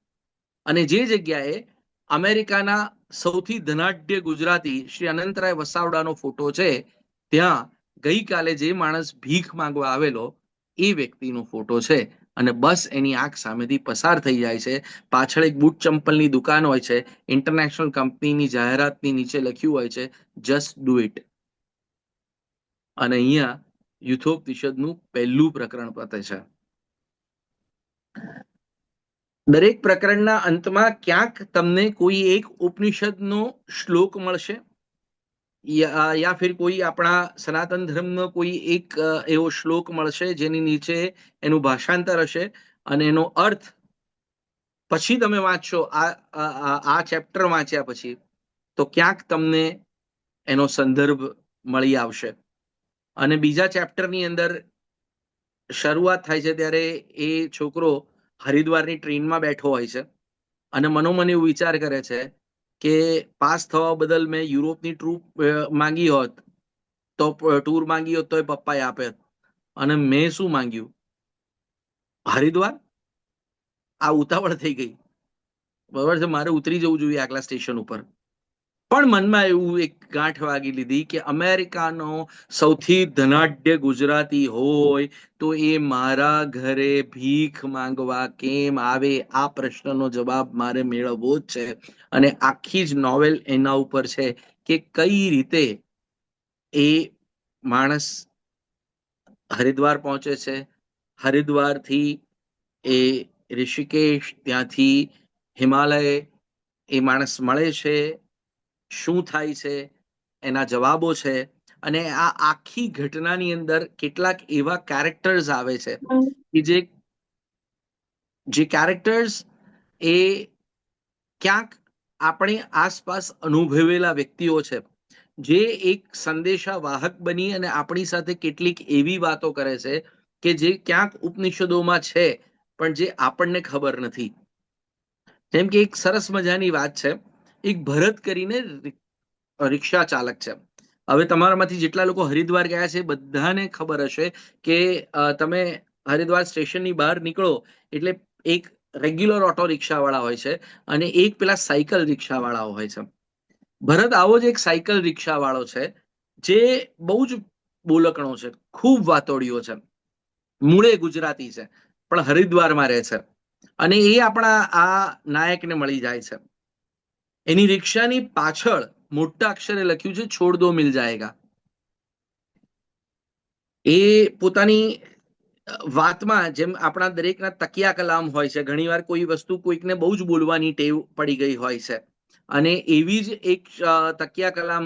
અને જે જગ્યાએ અમેરિકાના સૌથી ધનાઢ્ય ગુજરાતી શ્રી અનંતરાય વસાવડાનો ફોટો છે, ત્યાં ગઈકાલે જે માણસ ભીખ માંગવા આવેલો એ વ્યક્તિનો ફોટો છે. અને બસ એની આંખ સામેથી પસાર થઈ જાય છે. પાછળ એક બૂટ ચંપલની દુકાન હોય છે. ઇન્ટરનેશનલ કંપનીની જાહેરાતની નીચે લખ્યું હોય છે જસ્ટ ડુ ઇટ. અને અહીંયા યુથોપનિષદનું પહેલું પ્રકરણ પતે છે. દરેક પ્રકરણના અંતમાં ક્યાંક તમને કોઈ એક ઉપનિષદનો શ્લોક મળશે, યા ફિર કોઈ આપણા સનાતન ધર્મનો કોઈ એક એવો શ્લોક મળશે જેની નીચે એનું ભાષાંતર હશે અને એનો અર્થ પછી તમે વાંચશો. આ ચેપ્ટર વાંચ્યા પછી તો ક્યાંક તમને એનો સંદર્ભ મળી આવશે. અને બીજા ચેપ્ટરની અંદર શરૂઆત થાય છે ત્યારે એ છોકરો હરિદ્વારની ટ્રેનમાં બેઠો હોય છે અને મનોમન એવું વિચાર કરે છે કે પાસ થવા બદલ મેં યુરોપની માંગી હોત તો ટૂર માંગી હોત તો એ પપ્પાએ આપે, અને મેં શું માંગ્યું, હરિદ્વાર. આ ઉતાવળ થઈ ગઈ, બરાબર છે, મારે ઉતરી જવું જોઈએ આગલા સ્ટેશન ઉપર. પણ મનમાં એવું એક ગાંઠ વાગી લીધી કે અમેરિકાનો સૌથી ધનાઢ્ય ગુજરાતી હોય તો એ મારા ઘરે ભીખ માંગવા કેમ આવે, આ પ્રશ્નનો જવાબ મારે મેળવવો જ છે. અને આખી જ નોવેલ એના ઉપર છે કે કઈ રીતે એ માણસ હરિદ્વાર પહોંચે છે, હરિદ્વારથી એ ઋષિકેશ, ત્યાંથી હિમાલય એ માણસ મળે છે, શું થાય છે, એના જવાબો છે. અને આ આખી ઘટનાની અંદર કેટલાક એવા કેરેક્ટર્સ આવે છે કે જે કેરેક્ટર્સ એ ક્યાંક આપણી આસપાસ અનુભવેલા વ્યક્તિઓ છે, જે એક સંદેશા વાહક બની અને આપણી સાથે કેટલીક એવી વાતો કરે છે કે જે ક્યાંક ઉપનિષદોમાં છે પણ જે આપણને ખબર નથી. જેમ કે એક સરસ મજાની વાત છે, એક ભરત કરીને રિક્ષા ચાલક છે. હવે તમારામાંથી જેટલા લોકો હરિદ્વાર ગયા છે બધાને ખબર હશે કે તમે હરિદ્વાર સ્ટેશનની બહાર નીકળો એટલે એક રેગ્યુલર ઓટો રિક્ષા વાળા હોય છે અને એક પેલા સાયકલ રિક્ષા વાળાઓ હોય છે. ભરત આવો જ એક સાયકલ રિક્ષા વાળો છે જે બહુ જ બોલકણો છે, ખૂબ વાતોડિયો છે, મૂળે ગુજરાતી છે પણ હરિદ્વારમાં રહે છે. અને એ આપણા આ નાયકને મળી જાય છે. એની રિક્ષાની પાછળ મોટા અક્ષરે લખ્યું છે છોડ દો મિલ જાયેગા. એ પોતાની વાતમાં જેમ આપણા દરેકના તકિયા કલામ હોય છે, ઘણીવાર કોઈ વસ્તુ કોઈકને બહુ જ બોલવાની ટેવ પડી ગઈ હોય છે, અને એવી જ એક તકિયા કલામ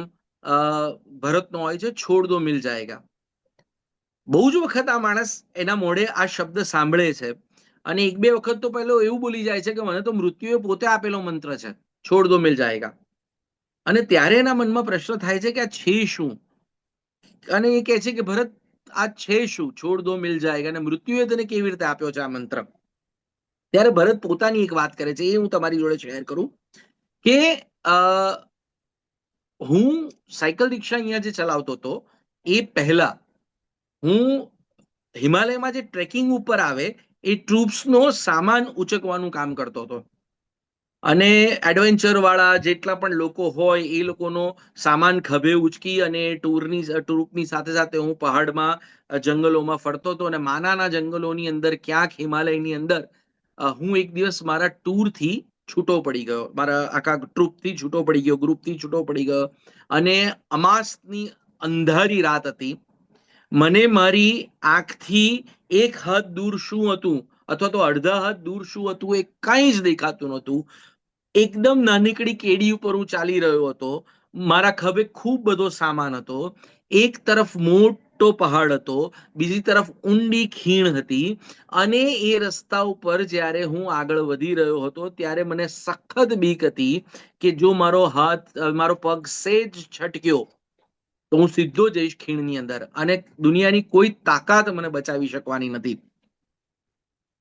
ભરતનો હોય છે, છોડ દો મિલ જાયેગા. બહુ જ વખત આ માણસ એના મોઢે આ શબ્દ સાંભળે છે અને એક બે વખત તો પહેલો એવું બોલી જાય છે કે મને તો મૃત્યુએ પોતે આપેલો મંત્ર છે, છોડ દો મિલ જાયેગા. અને ત્યારે એના મનમાં પ્રશ્ન થાય છે કે આ છે શું, અને એ કહે છે કે ભરત આ છે શું, છોડ દો મિલ જાયેગા, અને મૃત્યુએ તને કેવી રીતે આપ્યો છે આ મંત્ર. ત્યારે ભરત પોતાની એક વાત કરે છે, એ હું તમારી જોડે શેર કરું કે હું સાયકલ રિક્ષા અહીંયા જે ચલાવતો હતો એ પહેલા હું હિમાલયમાં જે ટ્રેકિંગ ઉપર આવે એ ટ્રુપ્સનો સામાન ઉચકવાનું કામ કરતો હતો. અને એડવેન્ચર વાળા જેટલા પણ લોકો હોય એ લોકોનો સામાન ખભે ઉચકી અને ટ્રુપની સાથે સાથે હું પહાડમાં જંગલોમાં ફરતો હતો. અને માનાના જંગલોની અંદર ક્યાંક હિમાલયની અંદર હું એક દિવસ મારા ટૂરથી છૂટો પડી ગયો, મારા આખા ટ્રુપથી છૂટો પડી ગયો, ગ્રુપથી છૂટો પડી ગયો. અને અમાસની અંધારી રાત હતી. મને મારી આંખથી એક હાથ દૂર શું હતું અથવા તો અડધા હાથ દૂર શું હતું એ કંઈ જ દેખાતું નહોતું. એકદમ નાનકડી કેડી ઉપર હું ચાલી રહ્યો હતો. મારા ખભે ખૂબ બધો સામાન હતો. એક તરફ મોટો પહાડ હતો, બીજી તરફ ઊંડી ખીણ હતી. અને એ રસ્તા ઉપર જ્યારે હું આગળ વધી રહ્યો હતો ત્યારે મને સખત બીક હતી કે જો મારો પગ સેજ છટક્યો તો હું સીધો જઈશ ખીણની અંદર અને દુનિયાની કોઈ તાકાત મને બચાવી શકવાની નથી.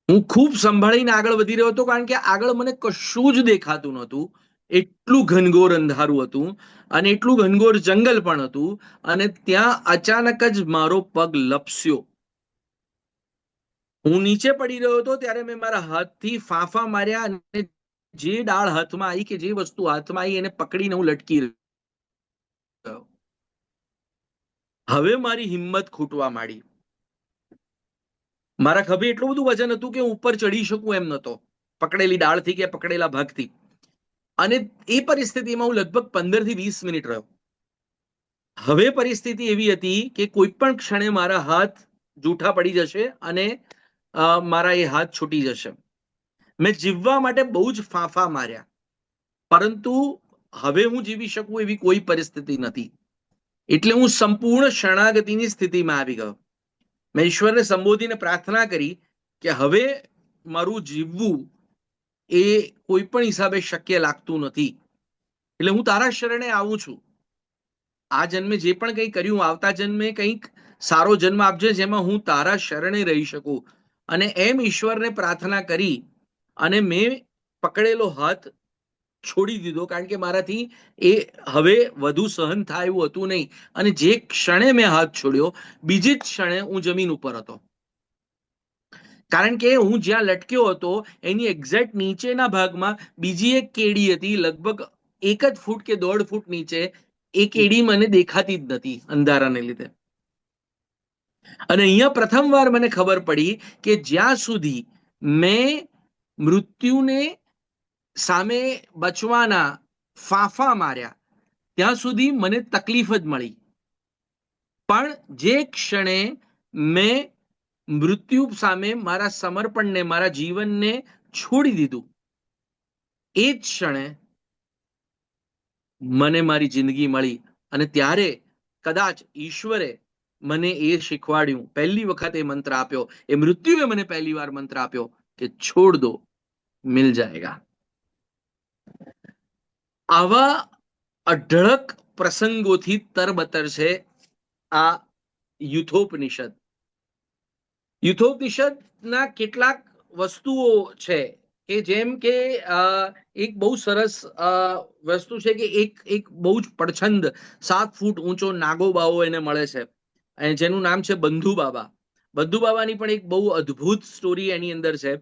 હું ખૂબ સંભાળીને આગળ વધી રહ્યો હતો, કારણ કે આગળ મને કશું જ દેખાતું નહોતું. એટલું ઘનઘોર અંધારું હતું અને એટલું ઘનઘોર જંગલ પણ હતું. અને ત્યાં અચાનક જ મારો પગ લપસ્યો. હું નીચે પડી રહ્યો હતો ત્યારે મેં મારા હાથથી ફાંફા માર્યા અને જે ડાળ હાથમાં આવી કે જે વસ્તુ હાથમાં આવી એને પકડીને હું લટકી રહ્યો. હવે મારી હિંમત ખૂટવા માંડી. મારા ખભે એટલું બધું વજન હતું કે હું ઉપર ચડી શકું એમ નતો, પકડેલી ડાળથી કે પકડેલા ભાગથી. અને એ પરિસ્થિતિમાં હું લગભગ 15 થી 20 મિનિટ રહ્યો. હવે પરિસ્થિતિ એવી હતી કે કોઈ પણ ક્ષણે મારા હાથ જૂઠા પડી જશે અને મારા એ હાથ છૂટી જશે. મેં જીવવા માટે બહુ જ ફાંફા માર્યા, પરંતુ હવે હું જીવી શકું એવી કોઈ પરિસ્થિતિ નથી. એટલે હું સંપૂર્ણ શરણાગતિની સ્થિતિમાં આવી ગયો. મેં ઈશ્વરને સંબોધીને પ્રાર્થના કરી કે હવે મારું જીવવું એ કોઈ પણ હિસાબે શક્ય લાગતું નથી, એટલે હું તારા શરણે આવું છું. આ જન્મે જે પણ કંઈ કર્યું, આવતા જન્મે કંઈક સારો જન્મ આપજે જેમાં હું તારા શરણે રહી શકું. અને એમ ઈશ્વરને પ્રાર્થના કરી અને મેં પકડેલો હાથ છોડી દીધો, કારણ કે મારાથી એ હવે વધુ સહન થાય એવું હતું નહીં. અને જે ક્ષણે મેં હાથ છોડ્યો, બીજી જ ક્ષણે હું જમીન ઉપર હતો. કારણ કે હું જ્યાં લટક્યો હતો એની એક્ઝેક્ટ નીચેના ભાગમાં બીજી એક કેડી હતી, લગભગ 1 જ ફૂટ કે 1.5 ફૂટ નીચે. એ કેડી મને દેખાતી જ નથી અંધારાને લીધે. અને અહીંયા પ્રથમવાર મને ખબર પડી કે જ્યાં સુધી મેં મૃત્યુને સામે બચવાના ફાંફા માર્યા ત્યાં સુધી મને તકલીફ જ મળી. પણ જે ક્ષણે મેં મૃત્યુ સામે મારા સમર્પણને, મારા જીવનને છોડી દીધું, એ જ ક્ષણે મને મારી જિંદગી મળી. અને ત્યારે કદાચ ઈશ્વરે મને એ શીખવાડ્યું, પહેલી વખત એ મંત્ર આપ્યો, એ મૃત્યુએ મને પહેલી વાર મંત્ર આપ્યો કે છોડ દો, મિલ જાયેગા. આવા અઢળક પ્રસંગોથી તરબતર છે આ યુથોપનિષદ. યુથોપનિષદના કેટલાક વસ્તુઓ છે કે જેમ કે એક બહુ સરસ વસ્તુ છે કે એક બહુ જ પડછંદ 7 ફૂટ ઊંચો નાગો બાવો એને મળે છે, જેનું નામ છે બંધુ બાબા. બંધુ બાબાની પણ એક બહુ અદ્ભુત સ્ટોરી એની અંદર છે.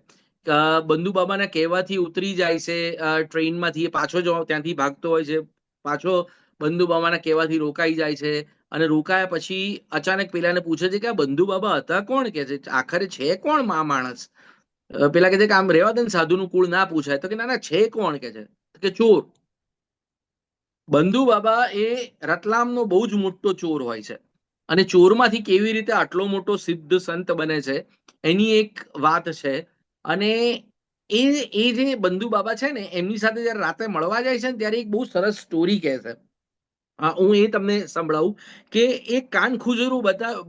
બંધુ બાબાના કહેવાથી ઉતરી જાય છે ટ્રેનમાંથી, પાછો ત્યાંથી ભાગતો હોય છે, પાછો બંધુ બાબાના કહેવાથી રોકાઈ જાય છે. અને રોકાયા પછી અચાનક પેલાને પૂછે છે કે આ બંધુ બાબા હતા કોણ, કે છે આખરે છે કોણ માણસ. પેલા કે છે કે આમ રેવા દે ને, સાધુનું કુળ ના પૂછાય. તો કે ના ના, છે કોણ, કે છે કે ચોર. બંધુ બાબા એ રતલામનો બહુ જ મોટો ચોર હોય છે. અને ચોરમાંથી કેવી રીતે આટલો મોટો સિદ્ધ સંત બને છે એની એક વાત છે. અને એ જે બંધુ બાબા છે ને, એમની સાથે જયારે રાતે મળવા જાય છે ને ત્યારે એક બહુ સરસ સ્ટોરી કહે છે. હું એ તમને સંભળાવું કે એક કાન ખજૂરો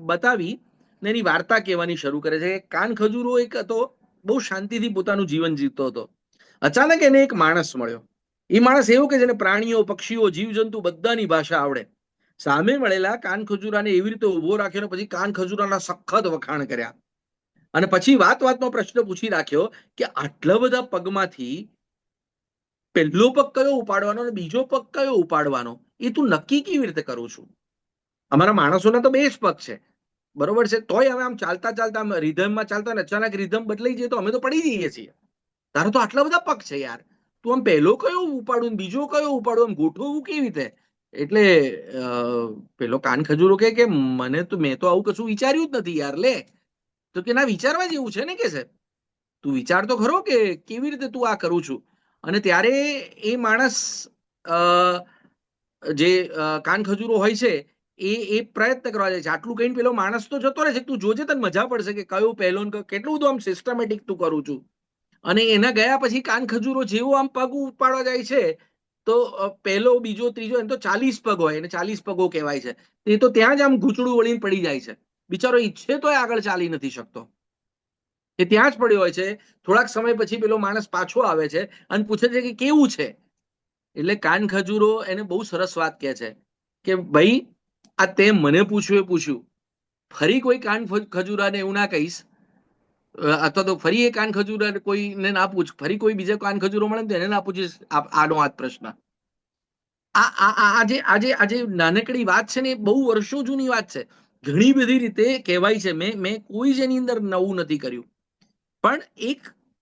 બતાવી ને એની વાર્તા કહેવાની શરૂ કરે છે. કાન ખજૂરો એક હતો, બહુ શાંતિથી પોતાનું જીવન જીવતો હતો. અચાનક એને એક માણસ મળ્યો. એ માણસ એવું કે જેને પ્રાણીઓ, પક્ષીઓ, જીવજંતુ બધાની ભાષા આવડે. સામે મળેલા કાન ખજૂરાને એવી રીતે ઉભો રાખ્યો, પછી કાન ખજૂરાના સખત વખાણ કર્યા. અને પછી વાતનો પ્રશ્ન પૂછી રાખ્યો કે આટલા બધા પગમાંથી પહેલો પગ કયો ઉપાડવાનો અને બીજો પગ કયો ઉપાડવાનો, એ તું નક્કી કેવી રીતે કરું છું? અમારા માણસોના તો 2 જ પગ છે, બરોબર છે, તોય અમે આમ ચાલતા ચાલતા રિધમમાં ચાલતા ને અચાનક રિધમ બદલાઈ જાય તો અમે તો પડી જઈએ છીએ. તારો તો આટલા બધા પગ છે યાર, તું આમ પહેલો કયો ઉપાડું બીજો કયો ઉપાડું, આમ ગોઠવવું કેવી રીતે? એટલે પેલો કાન ખજૂરો કે મેં તો આવું કશું વિચાર્યું જ નથી યાર. લે, તો કે ના, વિચારવા જેવું છે ને, કે છે તું વિચાર તો ખરો કે કેવી રીતે તું આ કરું છું. અને ત્યારે એ માણસ જે કાન ખજૂરો હોય છે એ પ્રયત્ન કરવા જાય છે. આટલું કહીને પેલો માણસ તો જતો રહે છે, તું જોજે તને મજા પડશે કે કયો પહેલો, કેટલું બધું આમ સિસ્ટમેટિક તું કરું છું. અને એના ગયા પછી કાન ખજૂરો જેવો આમ પગ ઉપાડવા જાય છે તો પહેલો, બીજો, ત્રીજો, એમ તો 40 પગ હોય અને 40 પગો કહેવાય છે. એ તો ત્યાં જ આમ ગૂંચડું વળીને પડી જાય છે. બિચારો ઈચ્છે તો આગળ ચાલી નથી શકતો, એ ત્યાં જ પડ્યો હોય છે. થોડાક સમય પછી પેલો માણસ પાછો આવે છે અને પૂછે છે કે કેવું છે. એટલે કાન ખજૂરો એને બહુ સરસ વાત કહે છે કે ભાઈ, આ તે મને પૂછ્યું, ફરી કોઈ કાન ખજૂરાને એવું ના કહીશ અથવા તો ફરી એ કાન ખજૂર કોઈને ના પૂછ, ફરી કોઈ બીજા કાન ખજૂરો મળે તો એને ના પૂછીશ આનો આ પ્રશ્ન. આજે નાનકડી વાત છે ને એ બહુ વર્ષો જૂની વાત છે. ઘણી બધી રીતે કહેવાય છે, મેં કોઈ જ એની અંદર નવું નથી કર્યું, પણ એક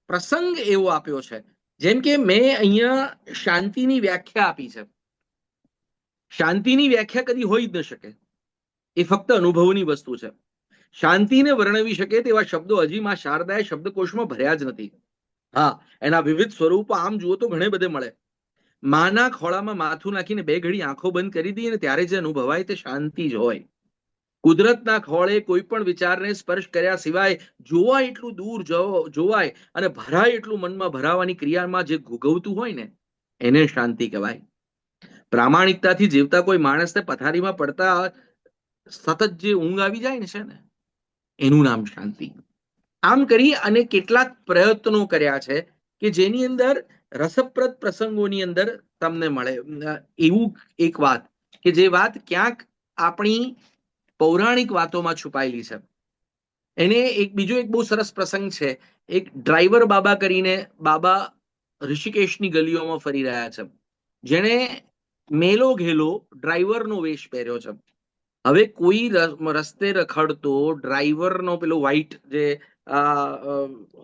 પ્રસંગ એવો આપ્યો છે. જેમ કે મેં અહીંયા શાંતિની વ્યાખ્યા આપી છે. શાંતિની વ્યાખ્યા કદી હોઈ જ ન શકે, એ ફક્ત અનુભવની વસ્તુ છે. શાંતિને વર્ણવી શકે તેવા શબ્દો હજી માં શારદાએ શબ્દકોશમાં ભર્યા જ નથી. હા, એના વિવિધ સ્વરૂપો આમ જુઓ તો ઘણે બધે મળે. માના ખોળામાં માથું નાખીને 2 ઘડી આંખો બંધ કરી દઈએ ને ત્યારે જે અનુભવાય તે શાંતિ જ હોય. કુદરતના ખોળે કોઈ પણ વિચારને સ્પર્શ કર્યા સિવાય જોવાય એટલું દૂર જોવાય અને ભરાય એટલું મનમાં ભરાવાની ક્રિયામાં જે ગુગવતું હોય ને એને શાંતિ કહેવાય. પ્રામાણિકતાથી જીવતા કોઈ માણસને પથારીમાં પડતા સતત જે ઊંઘ આવી જાય ને છે ને એનું નામ શાંતિ. આમ કરી અને કેટલાક પ્રયત્નો કર્યા છે કે જેની અંદર રસપ્રદ પ્રસંગોની અંદર તમને મળે એવું એક વાત કે જે વાત ક્યાંક આપણી પૌરાણિક વાતોમાં છુપાયેલી છે. એને બીજો એક બહુ સરસ પ્રસંગ છે. એક ડ્રાઈવર બાબા કરીને બાબા ઋષિકેશની ગલીઓમાં ફરી રહ્યા છે, જેણે મેલો ઘેલો ડ્રાઈવરનો વેશ પહેર્યો છે. હવે કોઈ રસ્તે રખડતો ડ્રાઈવરનો પેલો વ્હાઈટ જે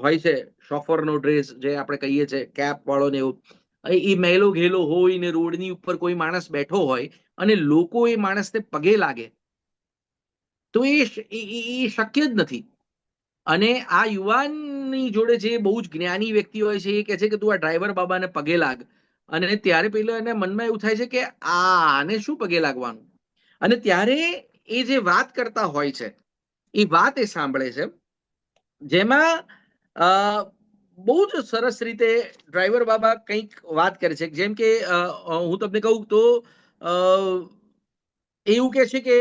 હોય છે શોફરનો ડ્રેસ જે આપણે કહીએ છીએ કેપ વાળો ને એવું, એ મેલો ઘેલો હોય ને રોડની ઉપર કોઈ માણસ બેઠો હોય અને લોકો એ માણસને પગે લાગે તો એ શક્ય જ નથી. અને આ યુવાનની જોડે જે બહુ જ જ્ઞાની વ્યક્તિ હોય છે એ કહે છે કે તું આ ડ્રાઈવર બાબાને પગે લાગ. અને ત્યારે પેલા એને મનમાં એવું થાય છે કે આને શું પગે લાગવાનું. અને ત્યારે એ જે વાત કરતા હોય છે એ વાત એ સાંભળે છે, જેમાં બહુ જ સરસ રીતે ડ્રાઈવર બાબા કંઈક વાત કરે છે. જેમ કે હું તમને કહું તો એવું કે છે કે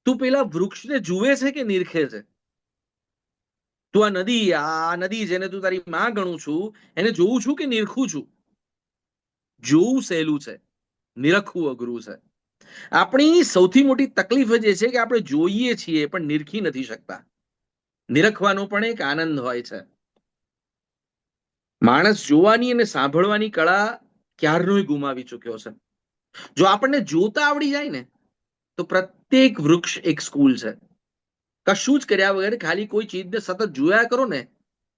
તું પેલા વૃક્ષને જુએ છે કે નિરખે છે? તું આ નદી જેને તું તારી માં ગણું છું એને જોઉં છું કે નિરખું છું? જોવું સહેલું છે, નિરખવું અઘરું છે. આપણી સૌથી મોટી તકલીફ જ એ છે કે આપણે જોઈએ છીએ પણ નિરખી નથી શકતા. નિરખવાનો પણ એક આનંદ હોય છે. માણસ જોવાની અને સાંભળવાની કળા ક્યારનોય ગુમાવી ચૂક્યો છે. જો આપણને જોતા આવડી જાય ને તો પ્રત્યેક વૃક્ષ એક સ્કૂલ છે. કશું જ કર્યા વગર ખાલી કોઈ ચીજને સતત જોયા કરો ને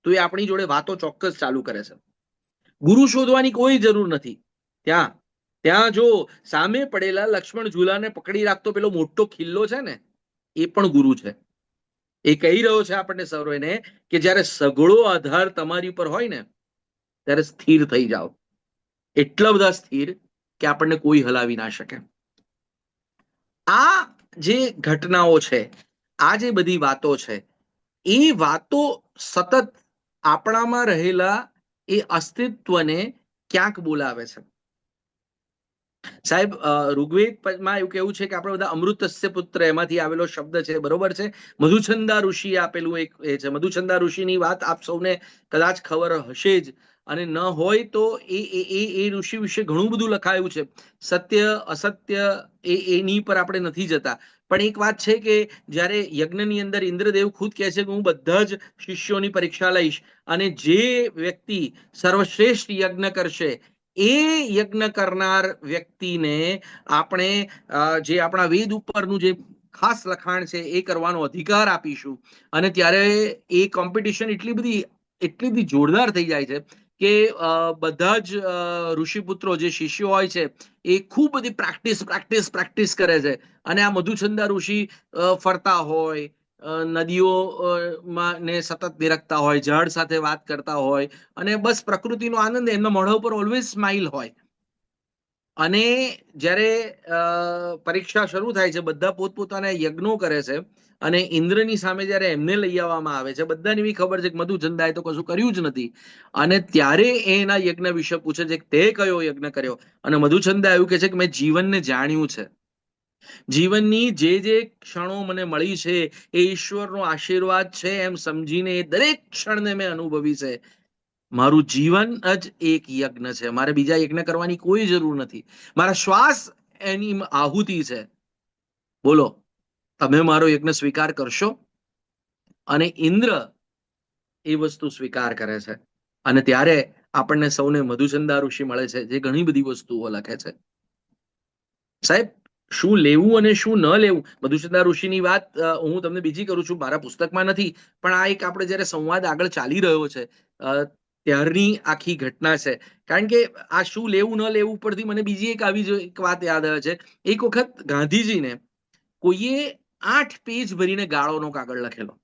તો એ આપણી જોડે વાતો ચોક્કસ ચાલુ કરે છે. ગુરુ શોધવાની કોઈ જરૂર નથી. ત્યાં જો સામે પડેલા લક્ષ્મણ ઝૂલાને પકડી રાખતો પેલો મોટો ખિલ્લો છે ને એ પણ ગુરુ છે. એ કહી રહ્યો છે આપણને સર્વેને કે જ્યારે સઘળો આધાર તમારી ઉપર હોય ને ત્યારે સ્થિર થઈ જાઓ. એટલા બધા સ્થિર કે આપણને કોઈ હલાવી ના શકે. આ જે ઘટનાઓ છે, આ જે બધી વાતો છે, એ વાતો સતત આપણામાં રહેલા એ અસ્તિત્વને ક્યાંક બોલાવે છે. સાહેબ, ઋગ્વેદમાં એવું કેવું છે કે આપણે બધા અમૃતસ્ય પુત્ર એમાંથી આવેલો શબ્દ છે, બરોબર છે. મધુછંદા ઋષિએ આપેલું એક એ છે. મધુછંદા ઋષિની વાત આપ સૌને કદાચ ખબર હશે જ, અને ન હોય તો એ ઋષિ વિશે ઘણું બધું લખાયું છે. સત્ય અસત્ય એની પર આપણે નથી જતા, પણ એક વાત છે કે જ્યારે યજ્ઞની અંદર ઇન્દ્રદેવ ખુદ કહે છે કે હું બધા જ શિષ્યોની પરીક્ષા લઈશ અને જે વ્યક્તિ સર્વશ્રેષ્ઠ યજ્ઞ કરશે એ યજ્ઞ કરનાર વ્યક્તિને આપણે જે આપણા વેદ ઉપરનું જે ખાસ લખાણ છે એ કરવાનો અધિકાર આપીશું. અને ત્યારે એ કોમ્પિટિશન એટલી બધી જોરદાર થઈ જાય છે કે બધા જ ઋષિપુત્રો જે શિષ્યો હોય છે એ ખૂબ બધી પ્રેક્ટિસ કરે છે. અને આ મધુછંદા ઋષિ ફરતા હોય, નદીઓમાં ને સતત નિરખતા હોય, ઝાડ સાથે વાત કરતા હોય અને બસ પ્રકૃતિનો આનંદ એમના મોઢા ઉપર ઓલવેઝ સ્માઇલ હોય. અને જ્યારે પરીક્ષા શરૂ થાય છે, બધા પોતપોતાના યજ્ઞો કરે છે અને ઇન્દ્રની સામે જ્યારે એમને લઈ આવવામાં આવે છે, બધાને એવી ખબર છે કે મધુચંદાએ તો કશું કર્યું જ નથી. અને ત્યારે એના યજ્ઞ વિશે પૂછે છે કે તે કયો યજ્ઞ કર્યો? અને મધુચંદા એવું કહે છે કે મેં જીવનને જાણ્યું છે. જીવનની જે ક્ષણો મને મળી છે એ ઈશ્વરનો આશીર્વાદ છે એમ સમજીને એ દરેક ક્ષણને મેં અનુભવી છે. મારું જીવન જ એક યજ્ઞ છે. મારે બીજા યજ્ઞ કરવાની કોઈ જરૂર નથી. મારા શ્વાસ એની આહુતિ છે. બોલો, તમે મારો યજ્ઞ સ્વીકાર કરશો? અને ઇન્દ્ર એ વસ્તુ સ્વીકાર કરે છે. અને ત્યારે આપણને સૌને મધુચંદા ઋષિ મળે છે, જે ઘણી બધી વસ્તુઓ લખે છે. સાહેબ, શું લેવું અને શું ન લેવું, મધુચંદા ઋષિની વાત હું તમને બીજી કરું છું, મારા પુસ્તકમાં નથી, પણ આ એક આપણે જયારે સંવાદ આગળ ચાલી રહ્યો છે ત્યારની આખી ઘટના છે. કારણ કે આ શું લેવું ન લેવું પરથી મને બીજી એક આવી એક વાત યાદ આવે છે. એક વખત ગાંધીજીને કોઈએ 8 પેજ ભરીને ગાળોનો કાગળ લખેલો.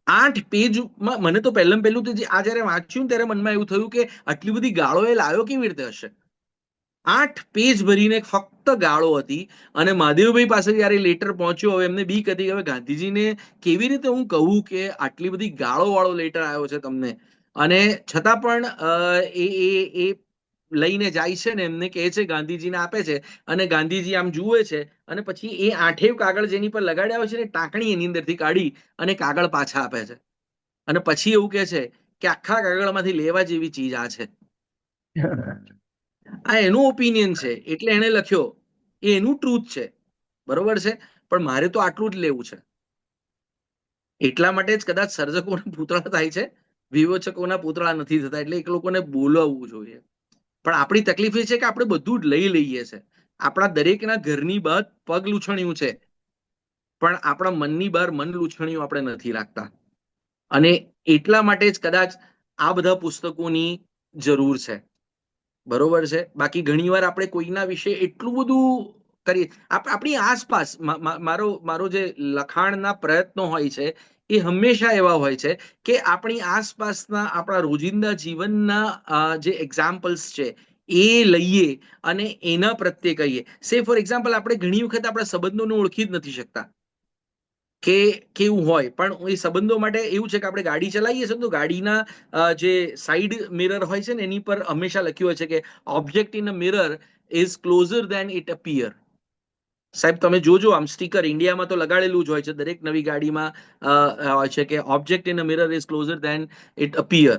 8 પેજમાં મને તો પહેલું તો આ જયારે વાંચ્યું ત્યારે મનમાં એવું થયું કે આટલી બધી ગાળો એ લાવ્યો કેવી રીતે હશે. 8 પેજ ભરીને ફક્ત ગાળો હતી. અને મહાદેવભાઈ પાસે જયારે લેટર પહોંચ્યો, હવે એમને બીક હતી કે હવે ગાંધીજીને કેવી રીતે હું કહું કે આટલી બધી ગાળો વાળો લેટર આવ્યો છે તમને. અને છતાં પણ એ લઈને જાય છે ને એમને કહે છે, ગાંધીજીને આપે છે. અને ગાંધીજી આમ જુએ છે અને પછી એ 8 કાગળ જેની પર લગાડ્યા હોય છે ને ટાંકણી એની અંદરથી કાઢી અને કાગળ પાછા આપે છે. અને પછી એવું કહે છે કે આખા કાગળમાંથી લેવા જેવી ચીજ આ છે. આ એનું ઓપિનિયન છે, એટલે એને લખ્યો, એ એનું ટ્રુથ છે, બરોબર છે, પણ મારે તો આટલું જ લેવું છે. એટલા માટે જ કદાચ સર્જકોના પૂતળા થાય છે, વિવેચકોના પૂતળા નથી થતા. એટલે એક લોકોને બોલાવવું જોઈએ. પણ આપણી તકલીફ એ છે કે આપણે બધું જ લઈ લઈએ છે. આપણા દરેકના ઘરની બહાર પગ લૂછણ્યું છે, પણ આપણા મનની બહાર મન લૂછણ્યું આપણે નથી રાખતા. અને એટલા માટે જ કદાચ આ બધા પુસ્તકોની જરૂર છે, બરોબર છે. બાકી ઘણીવાર આપણે કોઈના વિશે એટલું બધું કરીએ, આપણી આસપાસ મારો જે લખાણના પ્રયત્નો હોય છે એ હંમેશા એવા હોય છે કે આપણી આસપાસના આપણા રોજિંદા જીવનના જે એક્ઝામ્પલ્સ છે એ લઈએ અને એના પ્રત્યે કહીએ. સે ફોર એક્ઝામ્પલ, આપણે ઘણી વખત આપણા સંબંધોને ઓળખી જ નથી શકતા કે કેવું હોય. પણ એ સંબંધો માટે એવું છે કે આપણે ગાડી ચલાવીએ છીએ તો ગાડીના જે સાઈડ મિરર હોય છે ને એની પર હંમેશા લખ્યું હોય છે કે object in a mirror is closer than it appear. સાહેબ, તમે જોજો, આમ સ્ટીકર ઇન્ડિયામાં તો લગાડેલું જ હોય છે, દરેક નવી ગાડીમાં હોય છે કે object in a mirror is closer than it appear.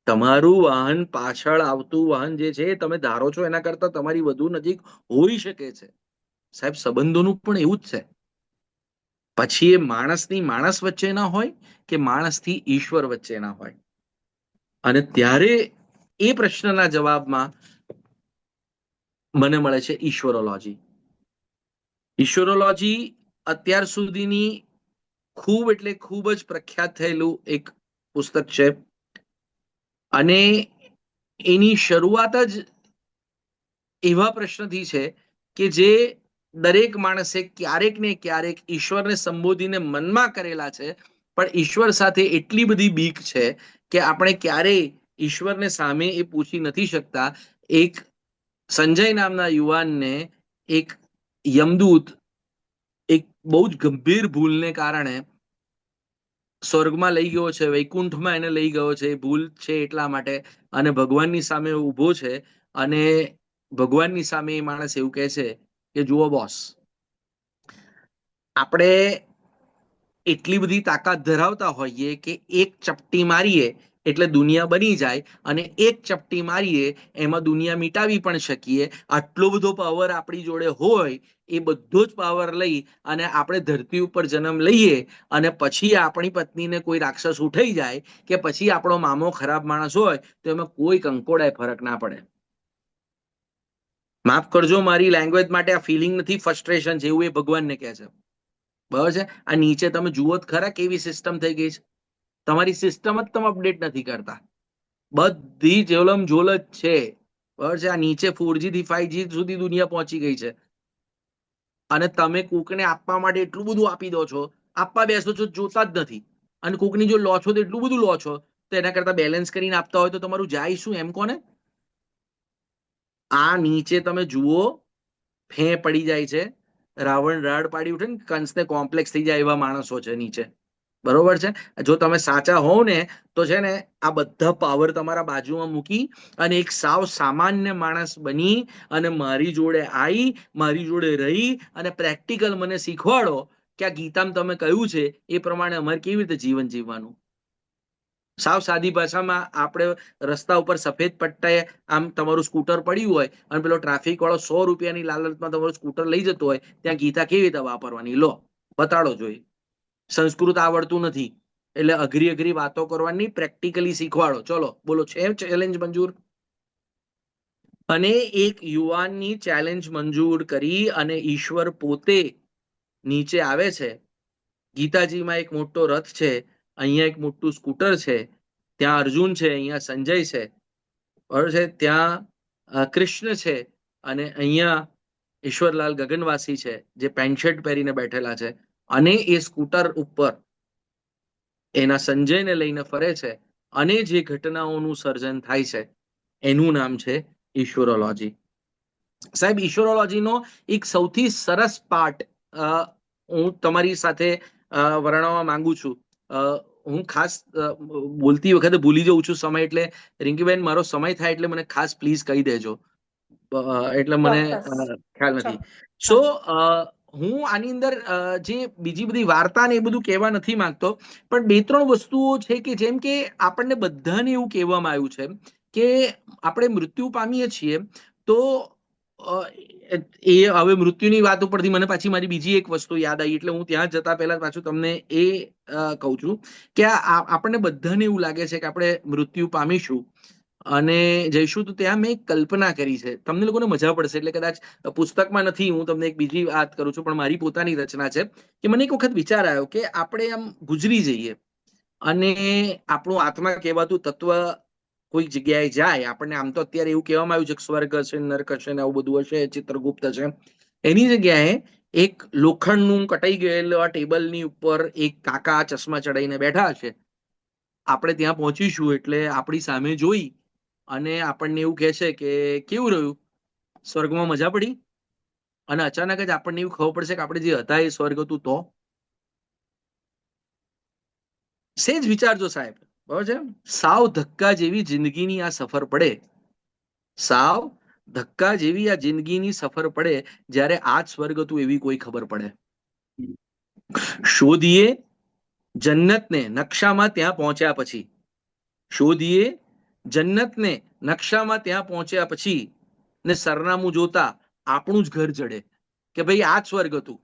તમારું વાહન પાછળ આવતું વાહન જે છે તમે ધારો છો એના કરતા તમારી વધુ નજીક હોઈ શકે છે. સાહેબ, સંબંધોનું પણ એવું જ છે. પછી એ માણસની માણસ વચ્ચેના હોય કે માણસથી ઈશ્વર વચ્ચેના હોય. અને ત્યારે એ પ્રશ્નના જવાબમાં મને મળે છે ઈશ્વરોલોજી. ઈશ્વરોલોજી અત્યાર સુધીની ખૂબ એટલે ખૂબ જ પ્રખ્યાત થયેલું એક પુસ્તક છે. અને એની શરૂઆત જ એવા પ્રશ્નથી છે કે જે દરેક માણસે ક્યારેક ને ક્યારેક ઈશ્વરને સંબોધીને મનમાં કરેલા છે, પણ ઈશ્વર સાથે એટલી બધી બીક છે કે આપણે ક્યારેય ઈશ્વરને સામે એ પૂછી નથી શકતા. એક સંજય નામના યુવાનને એક યમદૂત એક બહુ જ ગંભીર ભૂલને કારણે સ્વર્ગમાં લઈ ગયો છે, વૈકુંઠમાં એને લઈ ગયો છે. એ ભૂલ છે એટલા માટે. અને ભગવાનની સામે ઊભો છે અને ભગવાનની સામે એ માણસ એવું કહે છે કે જુઓ બોસ, આપણે એટલી બધી તાકાત ધરાવતા હોઈએ કે એક ચપટી મારીએ એટલે દુનિયા બની જાય, અને એક ચપટી મારીએ એમાં દુનિયા મિટાવી પણ શકીએ. આટલો બધો પાવર આપણી જોડે હોય, એ બધો જ પાવર લઈ અને આપણે ધરતી ઉપર જન્મ લઈએ અને પછી આપણી પત્નીને કોઈ રાક્ષસ ઉઠાઈ જાય કે પછી આપણો મામો ખરાબ માણસ હોય તો એમાં કોઈ કંકોડાય ફરક ના પડે. માફ કરજો મારી લેંગ્વેજ માટે, આ ફિલિંગ નથી, ફ્રસ્ટ્રેશન જેવું એ ભગવાનને કહે છે, બરાબર છે. આ નીચે તમે જુઓ જ ખરા કેવી સિસ્ટમ થઈ ગઈ છે. તમારી સિસ્ટમ જ તમે અપડેટ નથી કરતા. બધી જોલમ જોલ જ છે, બરાબર છે. આ નીચે 4G થી 5G સુધી દુનિયા પહોંચી ગઈ છે. અને તમે કોકને આપવા માટે એટલું બધું આપી દો છો, આપવા બેસો છો જોતા જ નથી. અને કોકની જો લો છો તો એટલું બધું લો છો, તો એના કરતા બેલેન્સ કરીને આપતા હોય તો તમારું જાય શું, એમ કોને. આ નીચે તમે જુઓ, ફે પડી જાય છે. રાવણ રાડ પાડી ઉઠે ને, કંસને કોમ્પ્લેક્સ થઈ જાય એવા માણસો છે નીચે, બરોબર છે. જો તમે સાચા હોવ ને તો છે ને આ બધા પાવર તમારા બાજુમાં મૂકી અને એક સાવ સામાન્ય માણસ બની અને મારી જોડે આવી, મારી જોડે રહી અને પ્રેક્ટિકલ મને શીખવાડો કે આ ગીતામાં તમે કહ્યું છે એ પ્રમાણે અમારે કેવી રીતે જીવન જીવવાનું. સાવ સાદી ભાષામાં, આપણે રસ્તા ઉપર સફેદ પટ્ટાએ આમ તમારું સ્કૂટર પડ્યું હોય અને પેલો ટ્રાફિક વાળો 100 રૂપિયાની લાલચમાં તમારું સ્કૂટર લઈ જતો હોય, ત્યાં ગીતા કેવી રીતે વાપરવાની, લો બતાડો જોઈએ. સંસ્કૃત આવડતું નથી એટલે અઘરી અઘરી વાતો કરવાની, પ્રેક્ટિકલી શીખવાડો. ચલો બોલો, છે ચેલેન્જ મંજૂર? અને એક યુવાનની ચેલેન્જ મંજૂર કરી અને ઈશ્વર પોતે નીચે આવે છે. ગીતાજીમાં એક મોટો રથ છે, અહીંયા એક મોટું સ્કૂટર છે, ત્યાં અર્જુન છે, અહીંયા સંજય છે, બરાબર છે, ત્યાં કૃષ્ણ છે, અને અહીંયા ઈશ્વરલાલ ગગનવાસી છે જે પેન્ટ શર્ટ પહેરીને બેઠેલા છે, અને એ સ્કૂટર ઉપર એના સંજયને લઈને ફરે છે, અને જે ઘટનાઓનું સર્જન થાય છે એનું નામ છે ઈશ્વરોલોજી. સાહેબ, ઈશ્વરોલોજીનો એક સૌથી સરસ પાર્ટ હું તમારી સાથે વર્ણવવા માંગુ છું. હું ખાસ બોલતી વખતે ભૂલી જઉં છું સમય, એટલે રિંકીબેન મારો સમય થાય એટલે મને ખાસ પ્લીઝ કહી દેજો, એટલે મને ખ્યાલ નથી. સો હું આની અંદર જે બીજી બધી વાર્તા ને એ બધું કહેવા નથી માંગતો, પણ બે ત્રણ વસ્તુઓ છે કે જેમ કે આપણને બધાને એવું કહેવામાં આવ્યું છે કે આપણે મૃત્યુ પામીએ છીએ તો એ હવે મૃત્યુની વાત ઉપરથી મને પાછી મારી બીજી એક વસ્તુ યાદ આવી, એટલે હું ત્યાં જતા પહેલા પાછું તમને એ કહું છું કે આપણને બધાને એવું લાગે છે કે આપણે મૃત્યુ પામીશું અને જઈશું, તો ત્યાં મેં એક કલ્પના કરી છે, તમને લોકોને મજા પડશે, એટલે કદાચ પુસ્તકમાં નથી, હું તમને એક બીજી વાત કરું છું, પણ મારી પોતાની રચના છે કે મને એક વખત વિચાર આવ્યો કે આપણે આમ ગુજરી જઈએ અને આપણું આત્મા કહેવાતું તત્વ કોઈક જગ્યાએ જાય, આપણને આમ તો અત્યારે એવું કહેવામાં આવ્યું છે કે સ્વર્ગ હશે, નર્ક હશે ને આવું બધું હશે, ચિત્રગુપ્ત છે, એની જગ્યાએ એક લોખંડનું કટાઈ ગયેલું આ ટેબલની ઉપર એક કાકા ચશ્મા ચડાઈને બેઠા છે. આપણે ત્યાં પહોંચીશું એટલે આપણી સામે જોઈ અને આપણને એવું કહે છે કે કેવું રહ્યું, સ્વર્ગમાં મજા પડી? અને અચાનક જ આપણને એવું ખબર પડશે કે આપણે જે હતા એ સ્વર્ગ હતું. તો સેજ વિચારજો સાહેબ, બરાબર છે, સાવ ધક્કા જેવી જિંદગીની આ સફર પડે, સાવ ધક્કા જેવી આ જિંદગીની સફર પડે, જ્યારે આ જ સ્વર્ગ હતું એવી કોઈ ખબર પડે. શોધીએ જન્નતને નકશામાં, ત્યાં પહોંચ્યા પછી શોધીએ જન્નતને નકશામાં, ત્યાં પહોંચ્યા પછી ને સરનામું જોતા આપણું જ ઘર જડે કે ભાઈ આ જ સ્વર્ગ હતું.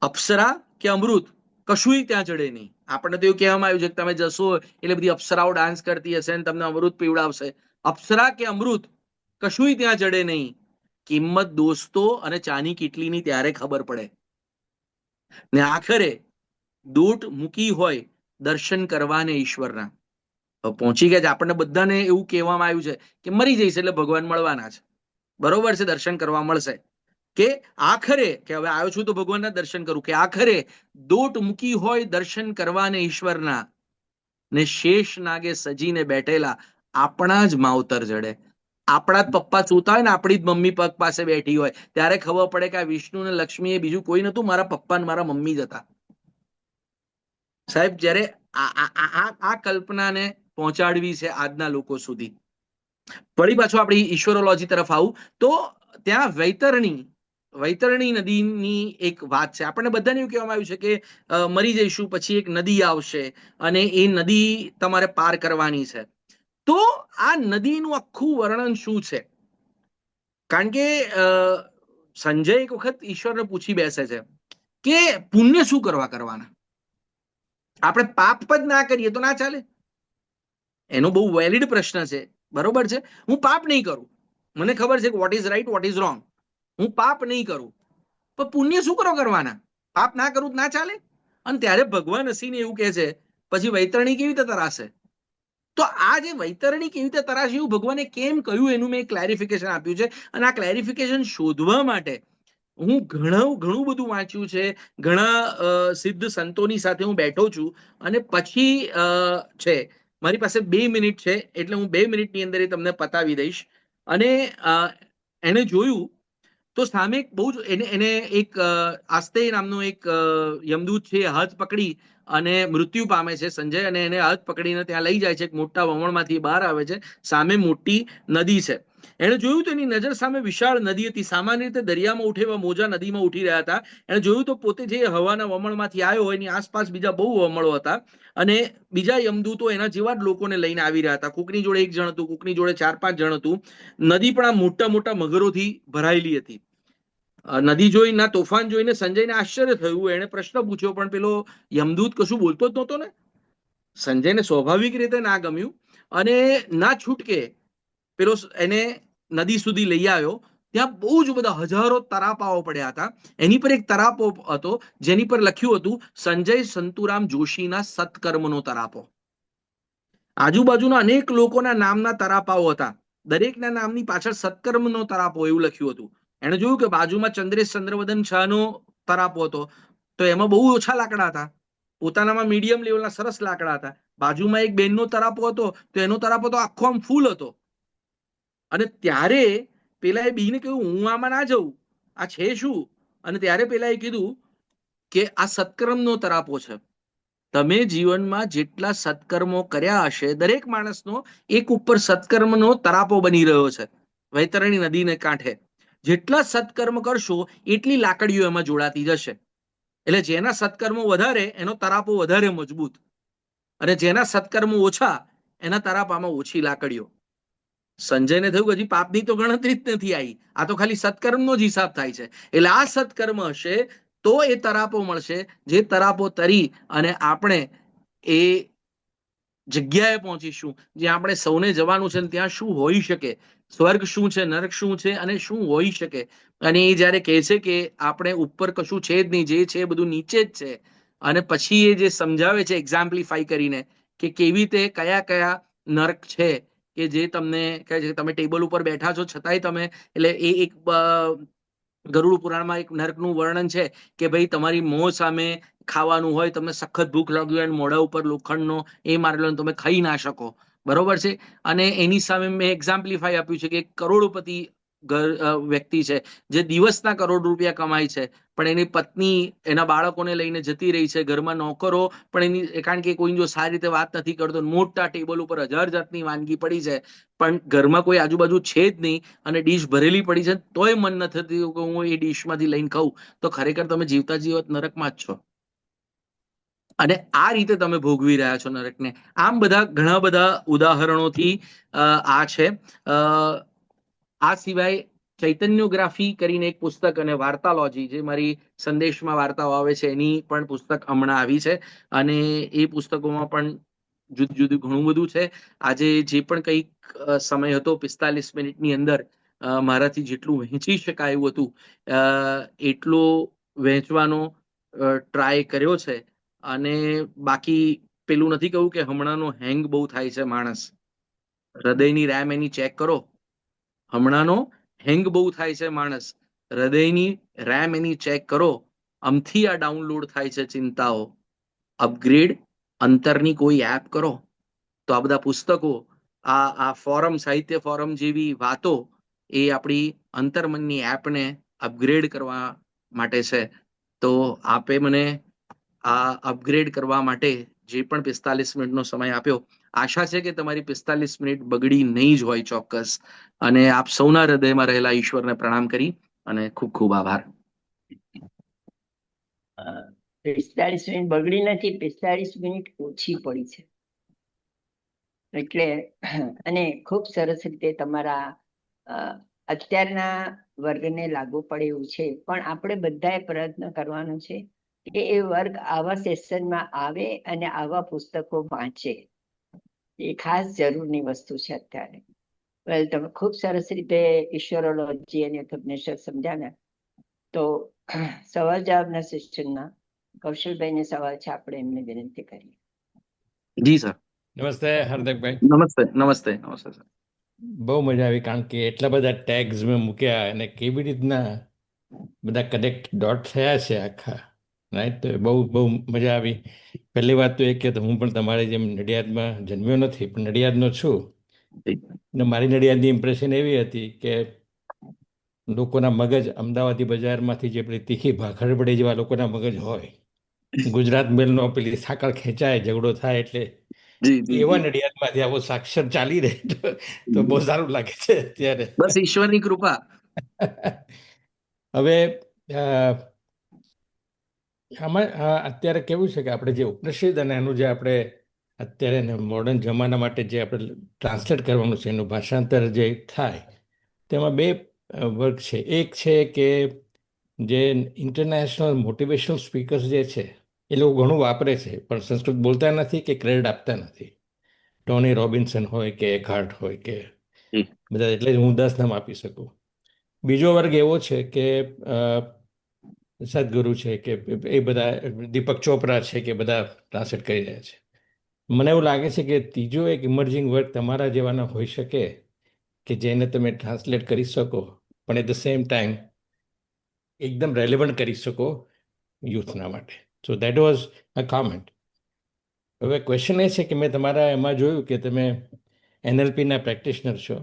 અપ્સરા કે અમૃત કશુંય ત્યાં જડે નહીં. આપણને તો એવું કહેવામાં આવ્યું છે કે તમે જશો એટલે બધી અપ્સરાઓ ડાન્સ કરતી હશે ને તમને અમૃત પીવડાવશે. અપ્સરા કે અમૃત કશુંય ત્યાં જડે નહીં. કિંમત દોસ્તો અને ચાની કીટલીની ત્યારે ખબર પડે. ને આખરે દોટ મૂકી હોય દર્શન કરવાને ઈશ્વરના. પહોંચી ગયા છે, આપણને બધાને એવું કહેવામાં આવ્યું છે કે મરી જઈશ એટલે ભગવાન મળવાના છે, બરોબર છે, દર્શન કરવા મળશે, કે આખરે કે હવે આવ્યો છું તો ભગવાનના દર્શન કરું, કે આખરે દોટ મૂકી હોય દર્શન કરવાને ઈશ્વરના, ને શેષ નાગે સજીને બેઠેલા આપણા જ માવતર જડે. આપણા જ પપ્પા સૂતા હોય ને આપણી જ મમ્મી પગ પાસે બેઠી હોય ત્યારે ખબર પડે કે આ વિષ્ણુ ને લક્ષ્મી એ બીજું કોઈ નતું, મારા પપ્પા ને મારા મમ્મી જ હતા. સાહેબ, જ્યારે આ કલ્પનાને પહોંચાડવી છે આજના લોકો સુધી. ફરી પાછું આપણે ઈશ્વરોલોજી તરફ આવું તો ત્યાં વૈતરણી નદીની એક વાત છે. આપણને બધાને એવું કહેવામાં આવ્યું છે કે મરી જઈશું પછી એક નદી આવશે અને એ નદી તમારે પાર કરવાની છે. તો આ નદીનું આખું વર્ણન શું છે? કારણ કે સંજય એક વખત ઈશ્વરને પૂછી બેસે છે કે પુણ્ય શું કરવાના? આપણે પાપ જ ના કરીએ તો ના ચાલે? એનો બહુ વેલિડ પ્રશ્ન છે, બરોબર છે. હું પાપ નહીં કરું, મને ખબર છે કે what is right what is wrong, હું પાપ નહીં કરું, પણ પુણ્ય શું કરવાના? પાપ ના કરું ના ચાલે? અને ત્યારે ભગવાન હસીને એવું કહે છે પછી વૈતરણી કેવી રીતે તરાશે? તો આ જે વૈતરણી કેવી રીતે તરાશે એવું ભગવાને કેમ કહ્યું એનું મેં ક્લેરિફિકેશન આપ્યું છે. અને આ ક્લેરિફિકેશન શોધવા માટે હું ઘણું બધું વાંચ્યું છે, ઘણા સિદ્ધ સંતોની સાથે હું બેઠો છું અને પછી છે મારી પાસે 2 મિનિટ છે એટલે હું 2 મિનિટની અંદર એ તમને પતાવી દઈશ. અને એને જોયું તો સામે બહુ જ એને એક આસ્તે નામનો એક યમદૂત છે, હાથ પકડી અને મૃત્યુ પામે છે સંજય, અને એને હાથ પકડીને ત્યાં લઈ જાય છે. એક મોટા વમણમાંથી બહાર આવે છે, સામે મોટી નદી છે. એને જોયું તો એની નજર સામે વિશાળ નદી હતી. સામાન્ય રીતે દરિયામાં ઉઠે એવા મોજા નદીમાં ઉઠી રહ્યા હતા. એને જોયું તો પોતે જે હવાના વમણમાંથી આવ્યો હોય એની આસપાસ બીજા બહુ વમળો હતા અને બીજા યમદૂતો એના જેવા જ લોકોને લઈને આવી રહ્યા હતા. કોકની જોડે 1 જણ હતું, કોકની જોડે 4-5 જણ હતું. નદી પણ આ મોટા મોટા મગરોથી ભરાયેલી હતી. નદી જોઈ ના તોફાન જોઈને સંજયને આશ્ચર્ય થયું. એને પ્રશ્ન પૂછ્યો, પણ પેલો યમદૂત કશું બોલતો જ નહોતો ને. સંજયને સ્વાભાવિક રીતે ના ગમ્યું અને ના છૂટકે પેલો એને નદી સુધી લઈ આવ્યો. ત્યાં બહુ જ બધા હજારો તરાપાઓ પડ્યા હતા. એની પર એક તરાપો હતો જેની પર લખ્યું હતું સંજય સંતુરામ જોશીના સત્કર્મનો તરાપો. આજુબાજુના અનેક લોકોના નામના તરાપાઓ હતા. દરેકના નામની પાછળ સત્કર્મનો તરાપો એવું લખ્યું હતું. એને જોયું કે બાજુમાં ચંદ્રેશ ચંદ્રવદન શાહનો તરાપો હતો, તો એમાં બહુ ઓછા લાકડા હતા. પોતાનામાં મીડિયમ લેવલના સરસ લાકડા હતા. બાજુમાં એક બેનનો તરાપો હતો, તો એનો તરાપો તો આખો આમ ફૂલ હતો. અને ત્યારે પેલા એ બીને કહ્યું, હું આમાં ના જઉં, આ છે શું? અને ત્યારે પેલા એ કીધું કે આ સત્કર્મનો તરાપો છે. તમે જીવનમાં જેટલા સત્કર્મો કર્યા હશે, દરેક માણસનો એક ઉપર સત્કર્મનો તરાપો બની રહ્યો છે વૈતરણી નદીને કાંઠે. જેટલા સત્કર્મ કરશો એટલી લાકડીઓ એમાં જોડાતી જશે. એટલે જેના સત્કર્મો વધારે એનો તરાપો વધારે મજબૂત, અને જેના સત્કર્મો ઓછા એના તરાપામાં ઓછી લાકડીઓ. સંજયને થયું કે હજી પાપની તો ગણતરી જ નથી આવી, આ તો ખાલી સત્કર્મનો જ હિસાબ થાય છે. એટલે આ સત્કર્મ હશે તો એ તરાપો મળશે, જે તરાપો તરી અને આપણે એ જગ્યાએ પહોંચીશું જ્યાં આપણે સૌને જવાનું છે. ત્યાં શું હોઈ શકે, સ્વર્ગ શું છે, નર્ક શું છે અને શું હોઈ શકે. અને એ જયારે કહે છે કે આપણે ઉપર કશું છે જ નહીં, જે છે એ બધું નીચે જ છે, અને પછી એ જે સમજાવે છે એક્ઝામ્પલિફાઈ કરીને કે કેવી રીતે કયા કયા નર્ક છે કે જે તમને કહે છે, તમે ટેબલ ઉપર બેઠા છો છતાંય તમે, એટલે એ એક ગરુડ પુરાણમાં એક નર્કનું વર્ણન છે કે ભાઈ તમારી મોં સામે ખાવાનું હોય, તમને સખત ભૂખ લાગી હોય અને મોઢા ઉપર લોખંડનો એ મારેલો તમે ખાઈ ના શકો, બરોબર છે. અને એની સામે મેં એક્ઝામ્પલિફાઈ આપ્યું છે કે એક કરોડપતિ વ્યક્તિ છે જે દિવસના કરોડ રૂપિયા કમાય છે, પણ એની પત્ની એના બાળકોને લઈને જતી રહી છે. ઘરમાં નોકરો પણ એની, કારણ કે કોઈ જો સારી રીતે વાત નથી કરતો, મોટા ટેબલ ઉપર 1000 જાતની વાનગી પડી છે, પણ ઘરમાં કોઈ આજુબાજુ છે જ નહીં અને ડીશ ભરેલી પડી છે, તોય મન નથી થતું કે હું એ ડીશમાંથી લઈને ખાઉં. તો ખરેખર તમે જીવતા જીવત નરકમાં જ છો. અને આ રીતે તમે ભોગવી રહ્યા છો નરકને. આમ બધા ઘણા બધા ઉદાહરણોથી આ છે. આ સિવાય ચૈતન્યોગ્રાફી કરીને એક પુસ્તક અને વાર્તાલોજી, જે મારી સંદેશમાં વાર્તાઓ આવે છે એની પણ પુસ્તક હમણાં આવી છે, અને એ પુસ્તકોમાં પણ જુદું જુદું ઘણું બધું છે. આજે જે પણ કંઈક સમય હતો 45 મિનિટની અંદર મારાથી જેટલું વહેંચી શકાય એવું હતું એટલો વહેંચવાનો ટ્રાય કર્યો છે. અને બાકી પેલું નથી કહ્યું કે હમણાંનો હેંગ બહુ થાય છે માણસ, હૃદયની રેમ એની ચેક કરો. હમણાંનો હેંગ બહુ થાય છે માણસ, હૃદયની રેમ એની ચેક કરો. આમથી આ ડાઉનલોડ થાય છે ચિંતાઓ. અપગ્રેડ અંતરની કોઈ એપ કરો. તો આ બધા પુસ્તકો, આ ફોરમ, સાહિત્ય ફોરમ જેવી વાતો એ આપણી અંતર્મનની એપને અપગ્રેડ કરવા માટે છે. તો આપે મને આ અપગ્રેડ કરવા માટે જે પણ 45 મિનિટનો સમય આપ્યો, આશા છે કે તમારી 45 મિનિટ બગડી નહીં જ હોય ચોક્કસ. અને આપ સૌના હૃદયમાં રહેલા ઈશ્વરને પ્રણામ કરી અને ખૂબ ખૂબ આભાર. 45 મિનિટ બગડી નથી, 45 મિનિટ ઓછી પડી છે. એટલે અને ખૂબ સરસ રીતે તમારા અત્યારના વર્ગને લાગુ પડે એવું છે. પણ આપણે બધાએ પ્રયત્ન કરવાનો છે કે એ વર્ગ આવા સેશનમાં આવે અને આવા પુસ્તકો વાંચે. એ ખાસ જરૂરની વસ્તુ છે અત્યારે. તમે ખૂબ સરસ રીતે ઈશ્વરોલોજી અને ઉપનિષદ સમજાવ્યા. તો સવાલ જવાબના સેશનમાં કૌશલભાઈને સવાલ છે, આપણે એમને વિનંતી કરીએ. જી સર. નમસ્તે હાર્દિકભાઈ. નમસ્તે નમસ્તે નમસ્તે સર. બહુ મજા આવી, કારણ કે એટલા બધા ટેગ્સ મેં મૂક્યા અને કેવી રીતના બધા કનેક્ટ ડોટ થયા છે આખા, રાઈટ. તો બહુ બહુ મજા આવી. પહેલી વાત તો એ કે હું પણ તમારી જેમ નડિયાદમાં જન્મ્યો નથી, પણ નડિયાદનો છું. ને મારી નડિયાદની ઇમ્પ્રેશન એવી હતી કે લોકોના મગજ અમદાવાદી બજારમાંથી જે પેલી તીખી ભાખર પડે જેવા લોકોના મગજ હોય. ગુજરાત મેલનો પેલી સાંકળ ખેંચાય, ઝઘડો થાય, એટલે એવા નડિયાદમાંથી આવો સાક્ષર ચાલી રહે તો બહુ સારું લાગે છે અત્યારે. બસ ઈશ્વરની કૃપા. હવે આમાં અત્યારે કેવું છે કે આપણે જે ઉપનિષદ અને એનું જે આપણે અત્યારે મોડર્ન જમાના માટે જે આપણે ટ્રાન્સલેટ કરવાનું છે, એનું ભાષાંતર જે થાય, તેમાં બે વર્ગ છે. એક છે કે જે ઇન્ટરનેશનલ મોટિવેશનલ સ્પીકર્સ જે છે એ લોકો ઘણું વાપરે છે પણ સંસ્કૃત બોલતા નથી કે ક્રેડિટ આપતા નથી. ટોની રોબિન્સન હોય કે એકાર્ટ હોય કે જી બધા, એટલે જ હું 10 નામ આપી શકું. બીજો વર્ગ એવો છે કે સદગુરુ છે કે એ બધા દીપક ચોપરા છે કે બધા ટ્રાન્સલેટ કરી રહ્યા છે. મને એવું લાગે છે કે ત્રીજો એક ઇમર્જિંગ વર્ગ તમારા જેવાના હોઈ શકે કે જેને તમે ટ્રાન્સલેટ કરી શકો પણ એટ ધ સેમ ટાઈમ એકદમ રેલેવન્ટ કરી શકો યુથના માટે. So that was a comment. હવે ક્વેશ્ચન એ છે કે મેં તમારા એમાં જોયું કે તમે NLPના પ્રેક્ટિશનર છો,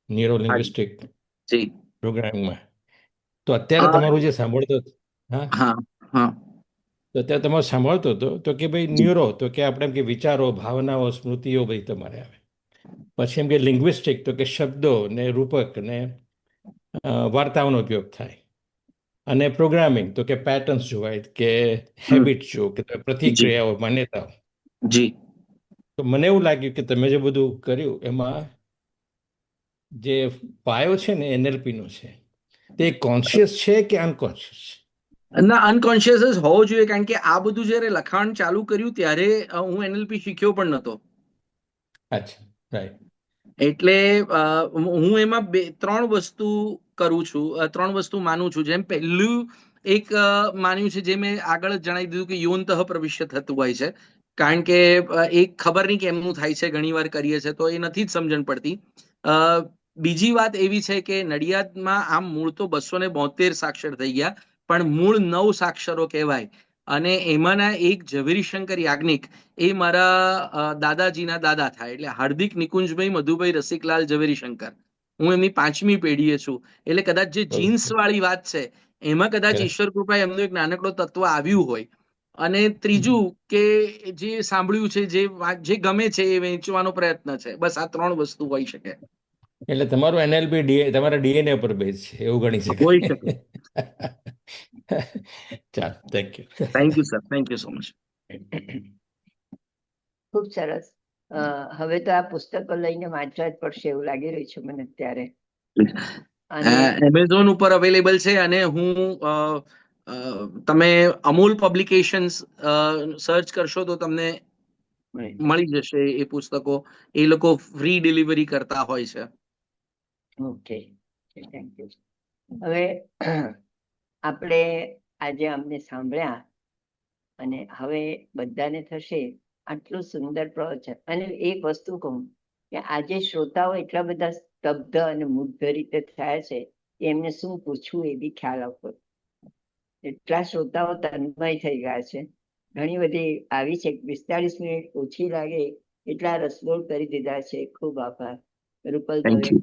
ન્યુરો હા લિંગ્વિસ્ટિક જી પ્રોગ્રામિંગમાં. તો અત્યારે અ, તમારું જે સાંભળતો, હા, હા હા તો અત્યારે તમારો સાંભળતો હતો તો કે ભાઈ જી ન્યુરો, તો કે આપણે એમ કે વિચારો, ભાવનાઓ, સ્મૃતિઓ બધી તમારે આવે. પછી એમ કે લિંગ્વિસ્ટિક, તો કે શબ્દો ને રૂપક ને વાર્તાઓનો ઉપયોગ થાય. અને પ્રોગ્રામિંગ, તો કે પેટર્ન્સ જોવાય કે હમ હેબિટ જો કે જી પ્રતિક્રિયાઓ, માન્યતાઓ. જી તો મને એવું લાગ્યું કે તમે જે બધું કર્યું એમાં જે પાયો છે ને NLP નો છે તે કોન્શિયસ છે કે અનકોન્શિયસ ના, અનકોન્શિયસ જ હોવો જોઈએ, કારણ કે આ બધું જ્યારે લખાણ ચાલુ કર્યું ત્યારે હું NLP શીખ્યો પણ નહોતો. છે? અચ્છા, રાઈટ. એટલે હું એમાં ત્રણ વસ્તુ કરું છું, ત્રણ વસ્તુ માનું છું. જેમ પહેલું એક માન્યું છે, જે મેં આગળ જ જણાવી દીધું, કે યોનતઃ પ્રવિશ્ય થતું હોય છે. કારણ કે એક ખબર નહીં કેમનું થાય છે, ઘણી વાર કરીએ છીએ તો એ નથી જ સમજણ પડતી. બીજી વાત એવી છે કે નડિયાદમાં આમ મૂળ તો 272 સાક્ષર થઈ ગયા, પણ મૂળ 9 સાક્ષરો કહેવાય. અને એમાંના એક ઝવેરીશંકર યાજ્ઞિક, એ મારા દાદાજીના દાદા થાય, એટલે હાર્દિક નિકુંજભાઈ મધુભાઈ રસિકલાલ ઝવેરીશંકર. હું એમની 5મી પેઢીએ છું. એટલે કદાચ જે જીન્સ વાળી વાત છે એમાં કદાચ ઈશ્વર કૃપાએ એમનું એક નાનકડો તત્વ આવ્યું હોય. અને ત્રીજું કે જે સાંભળ્યું છે, જે ગમે છે એ વેચવાનો પ્રયત્ન છે. બસ આ ત્રણ વસ્તુ હોઈ શકે. એટલે તમારું NLP તમારા DNA પર બેઝ છે એવું ગણી હોઈ શકે. શકાય. ચાલ, thank you. Thank you sir, thank you so much. ખૂબ સરસ. હવે તો આ પુસ્તકો લઈને વાંચવા જ પડશે એવું લાગી રહ્યું છે મને અત્યારે. અને એમેઝોન ઉપર અવેલેબલ છે, અને હું તમે અમૂલ પબ્લિકેશન્સ સર્ચ કરશો તો તમને મળી જશે એ પુસ્તકો. એ લોકો ફ્રી ડિલિવરી કરતા હોય છે. Okay, thank you. હવે આપણે આજે અમને સાંભળ્યા, અને હવે બધાને થશે આટલું સુંદર પ્રવચન. અને એક વસ્તુ કહું કે આજે શ્રોતાઓ એટલા બધા સ્તબ્ધ અને મુગ્ધ રીતે થયા છે કે એમને શું પૂછવું એ બી ખ્યાલ આવતો. એટલા શ્રોતાઓ તન્મય થઈ ગયા છે. ઘણી બધી આવી છે, 45 મિનિટ ઓછી લાગે એટલા રસબોળ કરી દીધા છે. ખૂબ આભાર રૂપલ થેન્ક દવે. યુ.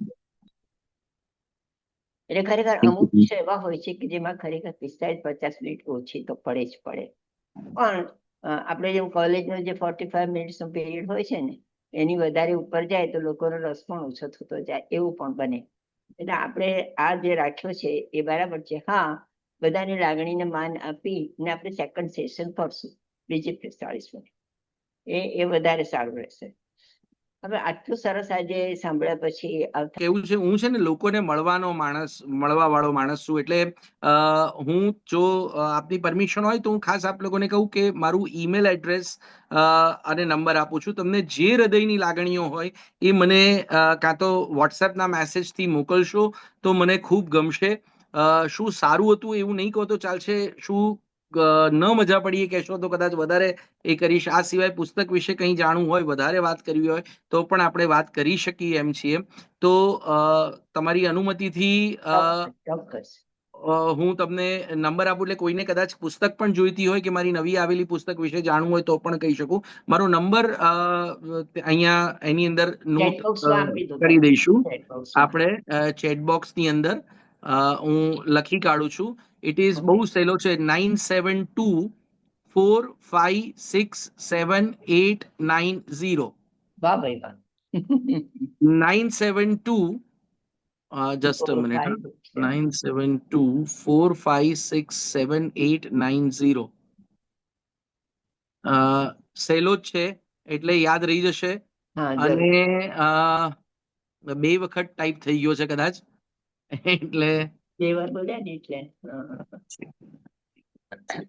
એટલે ખરેખર થેન્ક અમુક યુ. વિષય એવા હોય છે કે જેમાં ખરેખર 45-50 મિનિટ ઓછી તો પડે જ પડે. પણ આપણે જેમ કોલેજનો જે 45 મિનિટ્સનો પીરિયડ હોય છે ને, એની વધારે ઉપર જાય તો લોકોનો રસ પણ ઓછો થતો જાય, એવું પણ બને. એટલે આપણે આ જે રાખ્યો છે એ બરાબર છે. હા, બધાની લાગણીને માન આપી ને આપણે સેકન્ડ સેશન પડશું, બીજી 45 મિનિટ, એ વધારે સારું રહેશે. હવે આટલું સરસ આજે સાંભળ્યા પછી કેવું છે, હું છે ને લોકોને મળવા વાળો માણસ છું. એટલે હું જો આપની પરમિશન હોય તો હું ખાસ આપ લોકોને કહું કે મારું ઈમેલ એડ્રેસ અને નંબર આપું છું. તમને જે હૃદયની લાગણીઓ હોય એ મને કાં તો વોટ્સએપના મેસેજથી મોકલશો તો મને ખૂબ ગમશે. શું સારું હતું એવું નહીં કહો તો ચાલશે, શું ન મજા પડી એ કહેશો તો કદાચ વધારે એ કરીશ. આ સિવાય પુસ્તક વિશે કંઈ જાણવું હોય, વધારે વાત કરવી હોય તો પણ આપણે વાત કરી શકીએ એમ છીએ. તો તમારી અનુમતિથી ચોક્કસ હું તમને નંબર આપું, એટલે કોઈને કદાચ પુસ્તક પણ જોઈતી હોય કે મારી નવી આવેલી પુસ્તક વિશે જાણવું હોય તો પણ કહી શકું. મારો નંબર અહીંયા એની અંદર નોટ કરી દઈશું આપણે, ચેટ બોક્સની અંદર હું લખી કાઢું છું. ઇટ ઇઝ બહુ સહેલો છે, 9724567890. વાહ ભાઈ વાહ. 972 just a minute, 97245678990. સહેલો જ છે એટલે યાદ રહી જશે. અને 2 વખત ટાઈપ થઈ ગયો છે કદાચ, એટલે બે વાર બોલ્યા ને એટલે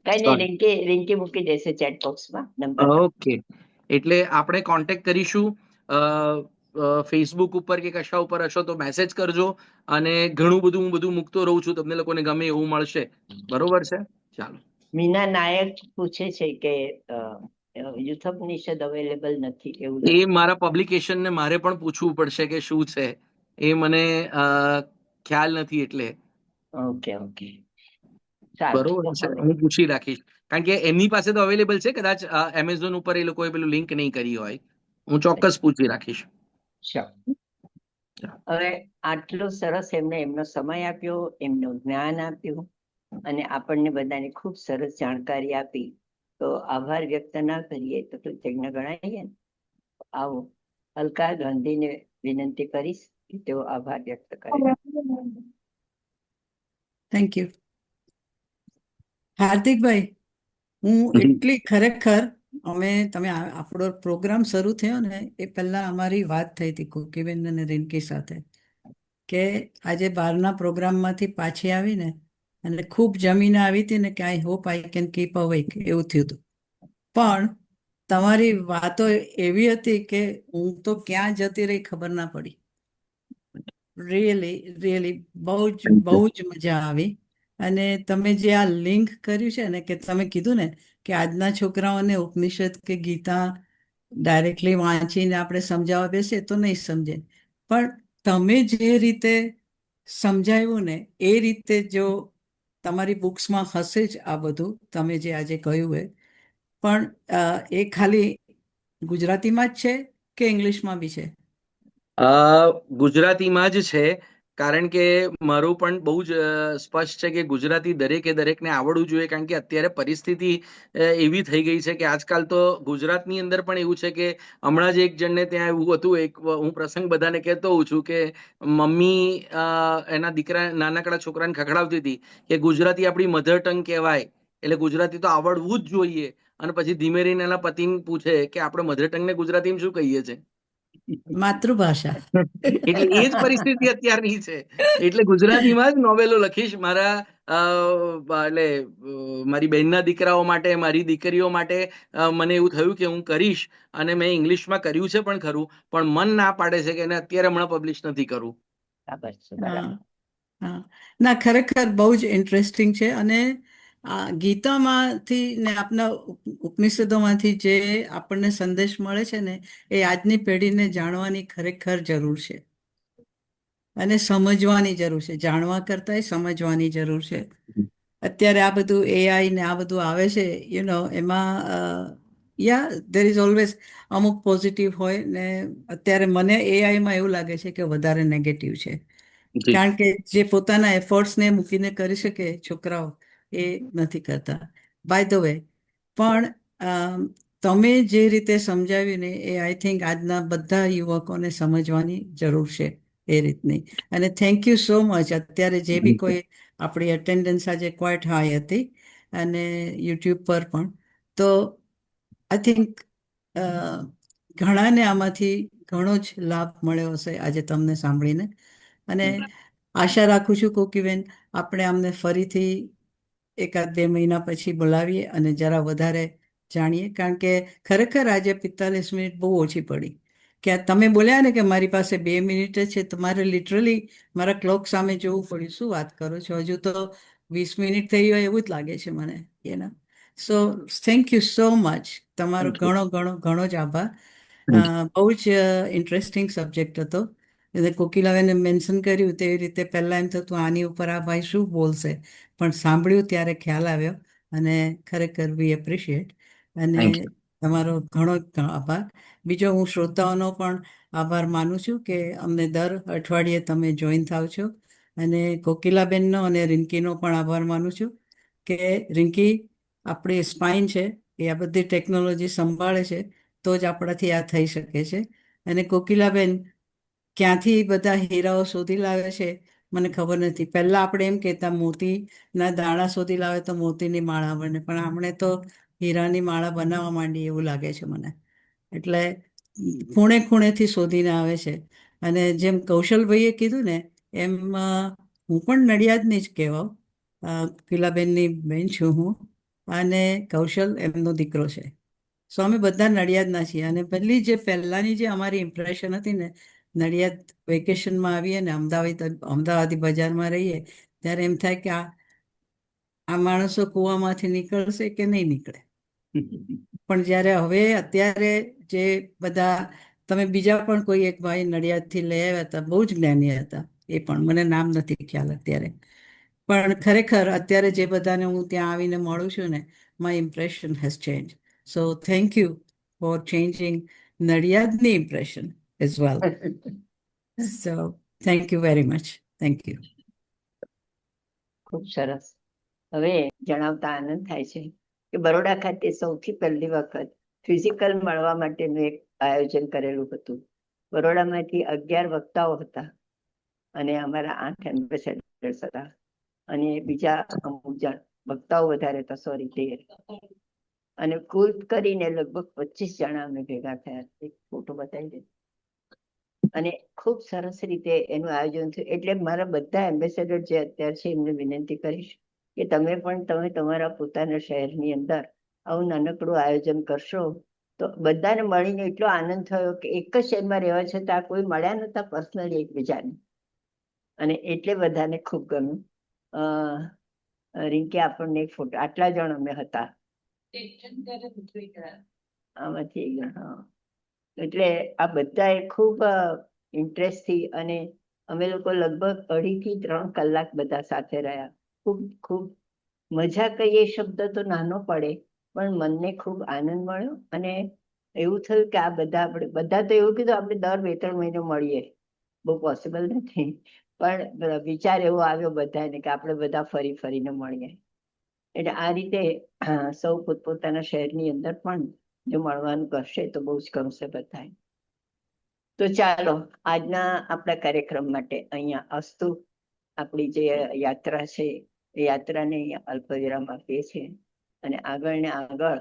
કઈ નહીં, રિંકી મૂકી દેશે ચેટ બોક્સમાં નંબર. ઓકે, એટલે આપણે કોન્ટેક્ટ કરીશું. ફેસબુક ઉપર કે કશા ઉપર હશો તો મેસેજ કરજો, અને ઘણું બધું હું બધું મૂકતો રહું છું, તમને લોકોને ગમે એવું મળશે. બરોબર છે, ચાલો. મીના નાયક પૂછે છે કે યુથોપનિષદ અવેલેબલ નથી એવું એ મારા પબ્લિકેશન ને મારે પણ પૂછવું પડશે કે શું છે, એ મને ખ્યાલ નથી, એટલે ઓકે ઓકે બરોબર છે, હું પૂછી રાખીશ. કારણ કે એમની પાસે તો અવેલેબલ છે, કદાચ એમેઝોન ઉપર એ લોકોએ પેલું લિંક નહીં કરી હોય. હું ચોક્કસ પૂછી રાખીશ. હવે આટલો સરસ એમને એમનો સમય આપ્યો, એમનું જ્ઞાન આપ્યું, અને આપણને બધાને ખૂબ સરસ જાણકારી આપી, તો આભાર વ્યક્ત ના કરીએ તો કૃતજ્ઞ ગણાઈએ ને. આવો, અલકા ગાંધીને વિનંતી કરીશ કે તેઓ આભાર વ્યક્ત કરે. થેન્ક યુ હાર્દિકભાઈ. હું એટલી ખરેખર તમે આપણો પ્રોગ્રામ શરૂ થયો ને એ પહેલા અમારી વાત થઈ હતી કોકીબેન અને રિંકી સાથે, કે આજે બહારના પ્રોગ્રામમાંથી પાછી આવીને અને ખૂબ જમીને આવી હતી ને કે I hope I can keep awake એવું થયું હતું. પણ તમારી વાતો એવી હતી કે હું તો ક્યાં જતી રહી ખબર ના પડી. રિયલી બહુ જ મજા આવી. અને તમે જે આ લિંક કર્યું છે ને, કે તમે કીધું ને કે આજના છોકરાઓને ઉપનિષદ કે ગીતા ડાયરેક્ટલી વાંચીને આપણે સમજાવવા બેસે તો નહીં સમજે, પણ તમે જે રીતે સમજાવ્યું ને એ રીતે જો તમારી બુક્સમાં હશે જ આ બધું તમે જે આજે કહ્યું એ, પણ એ ખાલી ગુજરાતીમાં જ છે કે ઇંગ્લિશમાં બી છે? ગુજરાતીમાં જ છે, કારણ કે મારું પણ બહુ જ સ્પષ્ટ છે કે ગુજરાતી દરેકને આવડવું જોઈએ, કારણ કે અત્યારે પરિસ્થિતિ એવી થઈ ગઈ છે કે આજકાલ તો ગુજરાતની અંદર પણ એવું છે કે હમણાં જ એક જણને ત્યાં એવું હતું, હું પ્રસંગ બધાને કહેતો હોઉં છું કે મમ્મી એના દીકરા નાનકડા છોકરાને ખખડાવતી હતી કે ગુજરાતી આપણી મધર ટંગ કહેવાય, એટલે ગુજરાતી તો આવડવું જ જોઈએ. અને પછી ધીમે રહીને એના પતિને પૂછે કે આપણે મધર ટંગને ગુજરાતીમાં શું કહીએ છીએ? માતૃભાષા. એટલે એ જ પરિસ્થિતિ અત્યારની છે. એટલે ગુજરાતીમાં જ નોવેલો લખીશ એટલે મારી બહેનના દીકરાઓ માટે, મારી દીકરીઓ માટે. મને એવું થયું કે હું કરીશ, અને મેં ઇંગ્લિશમાં કર્યું છે પણ ખરું, પણ મન ના પાડે છે કે એને અત્યારે હમણાં પબ્લિશ નથી કરવું. ના, ખરેખર બહુ જ ઇન્ટરેસ્ટિંગ છે. અને ગીતામાંથી ને આપના ઉપનિષદોમાંથી જે આપણને સંદેશ મળે છે ને, એ આજની પેઢીને જાણવાની ખરેખર જરૂર છે અને સમજવાની જરૂર છે. જાણવા કરતાં સમજવાની જરૂર છે. અત્યારે આ બધું એઆઈ ને આ બધું આવે છે, એમાં દેર ઇઝ ઓલવેઝ અમુક પોઝિટિવ હોય ને. અત્યારે મને એઆઈમાં એવું લાગે છે કે વધારે નેગેટિવ છે, કારણ કે જે પોતાના એફર્ટ્સને મૂકીને કરી શકે છોકરાઓ, એ નથી કરતા. બાય ધ વે, પણ તમે જે રીતે સમજાવીને એ આઈ થિંક આજના બધા યુવકોને સમજવાની જરૂર છે એ રીતની. અને થેન્ક યુ સો મચ. અત્યારે જે બી કોઈ આપણી એટેન્ડન્સ આજે ક્વાઇટ હાઈ હતી, અને યુટ્યુબ પર પણ. તો આઈ થિંક ઘણાને આમાંથી ઘણો જ લાભ મળ્યો હશે આજે તમને સાંભળીને. અને આશા રાખું છું કોકીબેન, આપણે અમને ફરીથી 1-2 મહિના પછી બોલાવીએ અને જરા વધારે જાણીએ, કારણ કે ખરેખર આજે 45 મિનિટ બહુ ઓછી પડી. કે તમે બોલ્યા ને કે મારી પાસે 2 મિનિટ જ છે, તો મારે લિટરલી મારા ક્લોક સામે જોવું પડ્યું. શું વાત કરો છો, હજુ તો 20 મિનિટ થઈ હોય એવું જ લાગે છે મને. સો થેન્ક યુ સો મચ. તમારો ઘણો જ આભાર. બહુ જ ઇન્ટરેસ્ટિંગ સબ્જેક્ટ હતો. એટલે કોકિલાબેને મેન્શન કર્યું તેવી રીતે પહેલાં એમ થતું આની ઉપર આ ભાઈ શું બોલશે, પણ સાંભળ્યું ત્યારે ખ્યાલ આવ્યો. અને ખરેખર વી એપ્રિશિએટ. અને તમારો ઘણો આભાર. બીજો, હું શ્રોતાઓનો પણ આભાર માનું છું કે અમને દર અઠવાડિયે તમે જોઈન થાવ છો. અને કોકિલાબેનનો અને રિંકીનો પણ આભાર માનું છું કે રિંકી આપણી સ્પાઇન છે, એ આ બધી ટેકનોલોજી સંભાળે છે, તો જ આપણાથી આ થઈ શકે છે. અને કોકિલાબેન ક્યાંથી બધા હીરાઓ શોધી લાવે છે મને ખબર નથી. પહેલાં આપણે એમ કહેતા મોતીના દાણા શોધી લાવે તો મોતીની માળા બને, પણ આપણે તો હીરાની માળા બનાવવા માંડી એવું લાગે છે મને. એટલે ખૂણેથી શોધીને આવે છે. અને જેમ કૌશલભાઈએ કીધું ને, એમ હું પણ નડિયાદની જ કહેવાઉં. કિલાબેનની બેન છું હું, અને કૌશલ એમનો દીકરો છે. સો અમે બધા નડિયાદના છીએ. અને પહેલાની જે અમારી ઇમ્પ્રેશન હતી ને, નડિયાદ વેકેશનમાં આવીએ ને અમદાવાદી બજારમાં રહીએ ત્યારે એમ થાય કે આ માણસો કૂવામાંથી નીકળશે કે નહીં નીકળે. પણ હવે અત્યારે જે બધા, તમે બીજા પણ કોઈ એક ભાઈ નડિયાદથી લઈ આવ્યા હતા, બહુ જ જ્ઞાની હતા, એ પણ મને નામ નથી ખ્યાલ અત્યારે. પણ ખરેખર અત્યારે જે બધાને હું ત્યાં આવીને મળું છું ને, my impression has change. So thank you for changing નડિયાદની impression as well. So thank you very much. Thank you. ખૂબ સરસ. હવે જણાવતા આનંદ થાય છે કે બરોડા ખાતે સૌથી પહેલી વખત ફિઝિકલ મળવા માટેનું એક આયોજન કરેલું હતું. બરોડામાંથી 11 વક્તાઓ હતા અને અમારા 8 એમ્બેસેડર્સ હતા, અને બીજા અમુક જણ વક્તાઓ વધારે હતા, સોરી 13, અને કુલ કરીને લગભગ 25 જણા અમે ભેગા થયા. એક ફોટો બતાવી દે. અને ખૂબ સરસ રીતે એનું આયોજન થયું. એટલે મારા બધા એમ્બેસેડર જે અત્યારે છે એમને વિનંતી કરીશ કે તમે તમારા પોતાના શહેરની અંદર આવું નાનકડું આયોજન કરશો તો બધાને મળીને એટલો આનંદ થયો કે એક જ શહેરમાં રહેવા છતાં કોઈ મળ્યા નતા પર્સનલી એકબીજાને, અને એટલે બધાને ખૂબ ગમ્યું. રિંકી આપણને એક ફોટો, આટલા જણ અમે હતા આમાંથી. હા, એટલે આ બધાએ ખૂબ ઇન્ટરેસ્ટથી, અને અમે લોકો લગભગ 2.5 થી 3 કલાક બધા સાથે રહ્યા. ખૂબ ખૂબ મજા કહીએ શબ્દ તો નાનો પડે, પણ મનને ખૂબ આનંદ મળ્યો. અને એવું થયું કે આ બધા તો એવું કીધું આપણે દર 2-3 મહિને મળીએ, બહુ પોસિબલ નથી, પણ વિચાર એવો આવ્યો બધાને કે આપણે બધા ફરીને મળીએ. એટલે આ રીતે સૌ પોતપોતાના શહેરની અંદર પણ જો મળવાનું કરશે તો બહુ જ ગમશે બધાય. તો ચાલો આજના આપણા કાર્યક્રમ માટે અહીંયા અસ્તુ. આપણી જે યાત્રા છે એ યાત્રાને અહીંયા અલ્પવિરામ આપીએ છીએ, અને આગળ ને આગળ